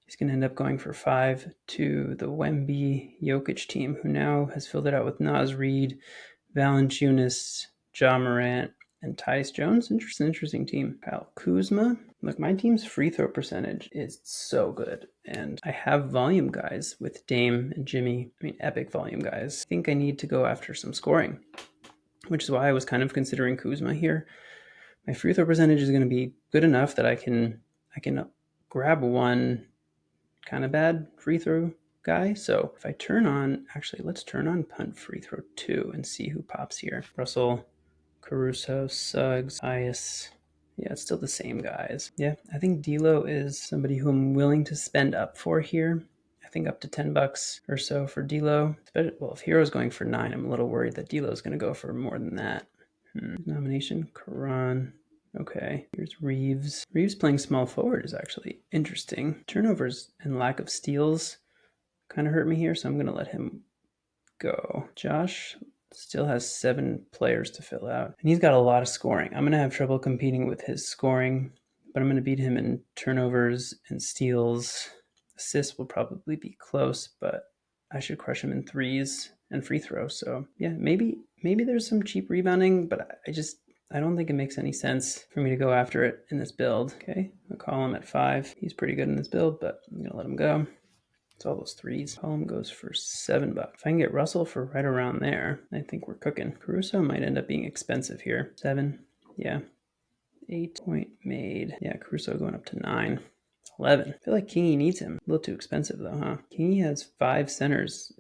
He's going to end up going for 5 to the Wemby Jokic team, who now has filled it out with Naz Reid, Valanciunas, Ja Morant, and Tyus Jones. Interesting team. Kyle Kuzma. Look, my team's free throw percentage is so good. And I have volume guys with Dame and Jimmy. I mean, epic volume guys. I think I need to go after some scoring, which is why I was kind of considering Kuzma here. My free throw percentage is going to be good enough that I can grab one kind of bad free throw guy. So if I turn on, actually, let's turn on punt free throw 2 and see who pops here. Russell, Caruso, Suggs, Tyus. Yeah, it's still the same guys. Yeah, I think D'Lo is somebody who I'm willing to spend up for here. I think up to $10 or so for D'Lo. Well, if Hero's going for 9, I'm a little worried that D'Lo's going to go for more than that. Nomination, Karan. Okay, here's Reeves. Reeves playing small forward is actually interesting. Turnovers and lack of steals kind of hurt me here, so I'm going to let him go. Josh still has 7 players to fill out, and he's got a lot of scoring. I'm going to have trouble competing with his scoring, but I'm going to beat him in turnovers and steals. Assists will probably be close, but I should crush him in threes and free throws. So yeah, maybe there's some cheap rebounding, but I don't think it makes any sense for me to go after it in this build. Okay, I'll call him at 5. He's pretty good in this build, but I'm going to let him go. It's all those threes. Column goes for $7. If I can get Russell for right around there, I think we're cooking. Caruso might end up being expensive here. 7, yeah. 8 point made. Yeah, Caruso going up to 9. 11. I feel like Kingy needs him. A little too expensive though, huh? Kingy has 5 centers.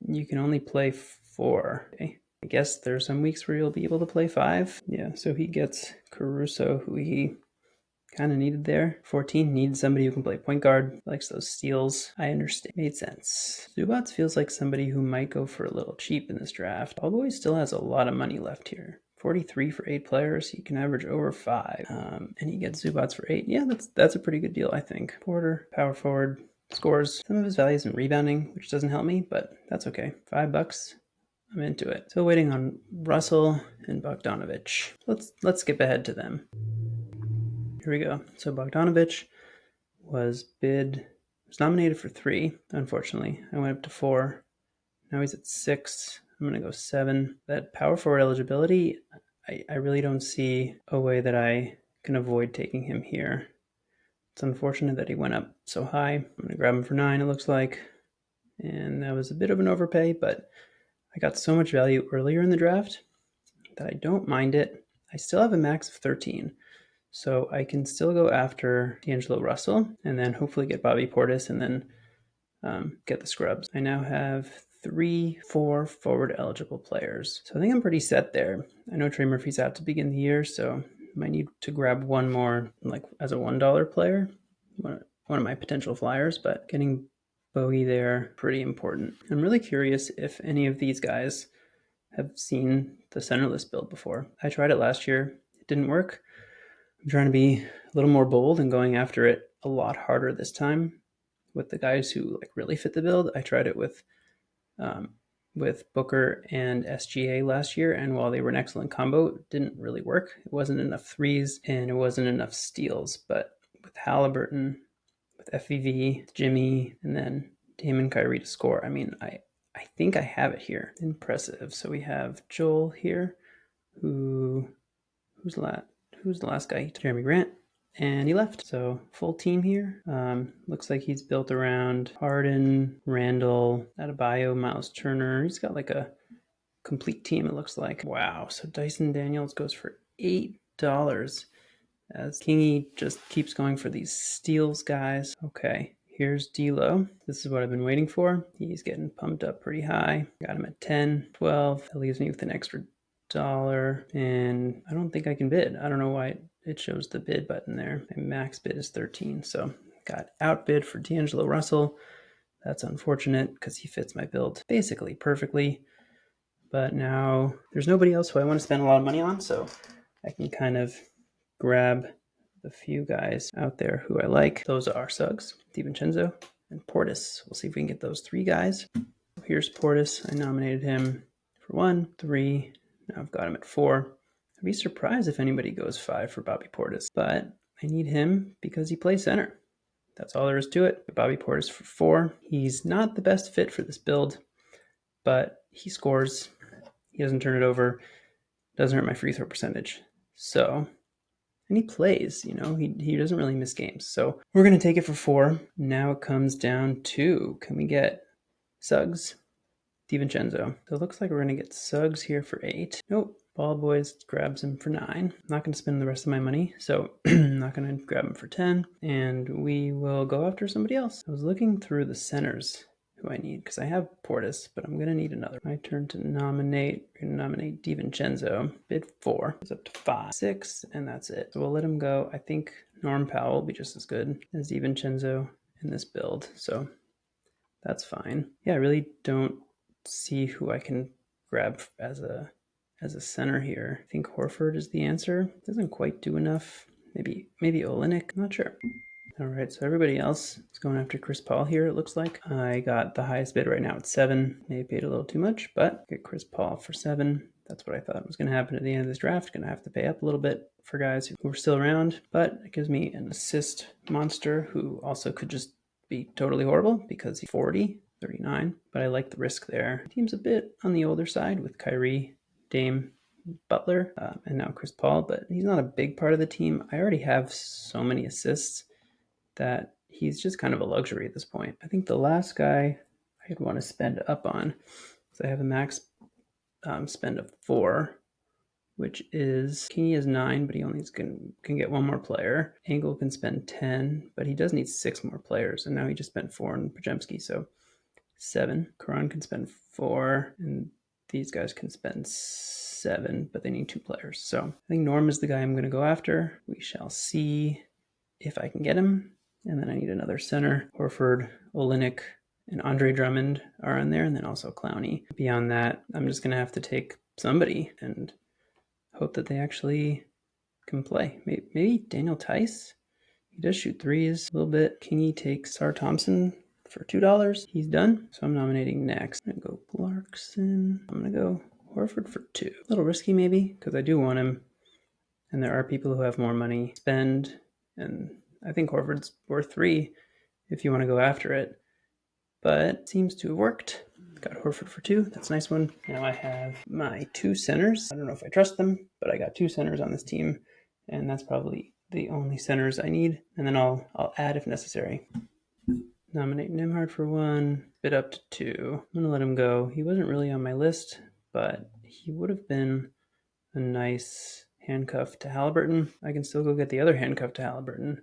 You can only play 4. Okay. I guess there are some weeks where you'll be able to play 5. Yeah, so he gets Caruso, who he kind of needed there. 14 needs somebody who can play point guard, likes those steals. I understand. Made sense. Zubats feels like somebody who might go for a little cheap in this draft. Tallboy still has a lot of money left here. 43 for 8 players. He can average over 5. And he gets Zubats for 8. Yeah, that's a pretty good deal, I think. Porter, power forward, scores. Some of his values in rebounding, which doesn't help me, but that's okay. $5. I'm into it. Still waiting on Russell and Bogdanovich. Let's skip ahead to them. Here we go. So Bogdanovich was nominated for 3, unfortunately. I went up to 4. Now he's at 6. I'm going to go 7. That power forward eligibility, I really don't see a way that I can avoid taking him here. It's unfortunate that he went up so high. I'm going to grab him for 9, it looks like. And that was a bit of an overpay, but I got so much value earlier in the draft that I don't mind it. I still have a max of 13. So I can still go after D'Angelo Russell and then hopefully get Bobby Portis and then get the scrubs. I now have 4 forward eligible players. So I think I'm pretty set there. I know Trey Murphy's out to begin the year, so I might need to grab one more like as a $1 player, one of my potential flyers, but getting Bowie there, pretty important. I'm really curious if any of these guys have seen the Centerless build before. I tried it last year. It didn't work. I'm trying to be a little more bold and going after it a lot harder this time with the guys who like really fit the build. I tried it with with Booker and SGA last year, and while they were an excellent combo, it didn't really work. It wasn't enough threes and it wasn't enough steals. But with Halliburton, with FVV, Jimmy, and then Dame and Kyrie to score, I mean, I think I have it here. Impressive. So we have Joel here, who's the last guy? Jeremy Grant. And he left. So full team here. Looks like he's built around Harden, Randall, Adebayo, Miles Turner. He's got like a complete team, it looks like. Wow. So Dyson Daniels goes for $8 as Kingy just keeps going for these steals, guys. Okay. Here's D'Lo. This is what I've been waiting for. He's getting pumped up pretty high. Got him at 10, 12. That leaves me with an extra $1, and I don't think I can bid. I don't know why it shows the bid button there. My max bid is 13, so got outbid for D'Angelo Russell. That's unfortunate because he fits my build basically perfectly. But now there's nobody else who I want to spend a lot of money on, so I can kind of grab the few guys out there who I like. Those are Suggs, DiVincenzo, and Portis. We'll see if we can get those 3 guys. Here's Portis. I nominated him for 1, 3. Now I've got him at 4. I'd be surprised if anybody goes 5 for Bobby Portis, but I need him because he plays center. That's all there is to it. Bobby Portis for 4. He's not the best fit for this build, but he scores. He doesn't turn it over. Doesn't hurt my free throw percentage. So, and he plays, he doesn't really miss games. So we're going to take it for 4. Now it comes down to, can we get Suggs, DiVincenzo? So it looks like we're going to get Suggs here for 8. Nope. Ball Boys grabs him for 9. I'm not going to spend the rest of my money, so I'm not going to grab him for 10. And we will go after somebody else. I was looking through the centers who I need because I have Portis, but I'm going to need another. My turn to nominate. We're going to nominate DiVincenzo. Bid 4. It's up to 5, 6, and that's it. So we'll let him go. I think Norm Powell will be just as good as DiVincenzo in this build, so that's fine. Yeah, I really don't see who I can grab as a center here. I think Horford is the answer. Doesn't quite do enough. Maybe Olynyk. I'm not sure. All right, so everybody else is going after Chris Paul here, it looks like. I got the highest bid right now at 7. Maybe paid a little too much, but get Chris Paul for 7. That's what I thought was going to happen at the end of this draft. Going to have to pay up a little bit for guys who are still around, but it gives me an assist monster who also could just be totally horrible because he's 40, 39, but I like the risk there. The team's a bit on the older side with Kyrie, Dame, Butler, and now Chris Paul, but he's not a big part of the team. I already have so many assists that he's just kind of a luxury at this point. I think the last guy I'd want to spend up on, so I have a max spend of 4, which is Kingy is 9, but he only can get 1 more player. Angle can spend 10, but he does need 6 more players, and now he just spent 4 on Pajemski, so 7. Karan can spend 4, and these guys can spend 7, but they need 2 players. So I think Norm is the guy I'm going to go after. We shall see if I can get him. And then I need another center. Horford, Olynyk, and Andre Drummond are in there, and then also Clowney. Beyond that, I'm just going to have to take somebody and hope that they actually can play. Maybe Daniel Tice? He does shoot threes a little bit. Kingy takes Sar Thompson for $2. He's done. So I'm nominating next. I'm going to go Clarkson. I'm going to go Horford for 2. A little risky maybe, because I do want him. And there are people who have more money to spend, and I think Horford's worth 3 if you want to go after it. But it seems to have worked. Got Horford for 2. That's a nice one. Now I have my 2 centers. I don't know if I trust them, but I got 2 centers on this team, and that's probably the only centers I need. And then I'll add if necessary. Nominate Nembhard for 1. Bid up to 2. I'm going to let him go. He wasn't really on my list, but he would have been a nice handcuff to Halliburton. I can still go get the other handcuff to Halliburton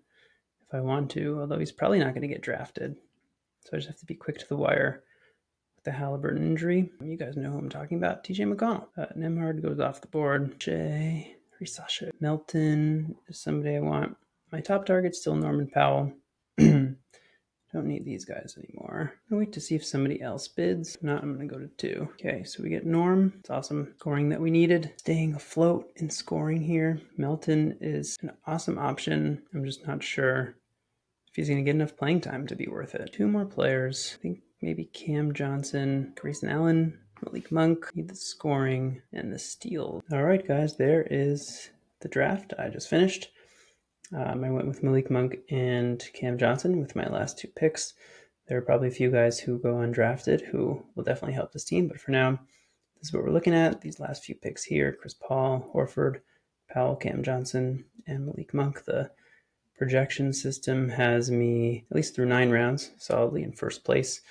if I want to, although he's probably not going to get drafted. So I just have to be quick to the wire with the Halliburton injury. You guys know who I'm talking about. TJ McConnell. Nembhard goes off the board. Jay, Risasha. Melton is somebody I want. My top target's still Norman Powell. Don't need these guys anymore. I'll wait to see if somebody else bids. If not, I'm going to go to 2. Okay, so we get Norm. It's awesome. Scoring that we needed. Staying afloat in scoring here. Melton is an awesome option. I'm just not sure if he's going to get enough playing time to be worth it. 2 more players. I think maybe Cam Johnson, Grayson Allen Malik Monk, need the scoring and the steal. All right, guys, there is the draft I just finished. I went with Malik Monk and Cam Johnson with my last 2 picks. There are probably a few guys who go undrafted who will definitely help this team, but for now, this is what we're looking at. These last few picks here: Chris Paul, Horford, Powell, Cam Johnson, and Malik Monk. The projection system has me, at least through 9 rounds, solidly in first place.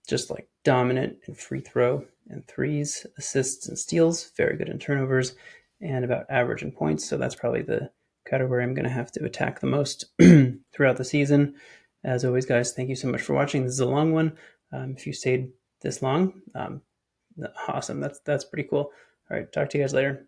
Just like dominant in free throw and threes, assists and steals, very good in turnovers, and about average in points. So that's probably the category I'm going to have to attack the most throughout the season. As always, guys, thank you so much for watching. This is a long one. If you stayed this long, awesome. That's pretty cool. All right, talk to you guys later.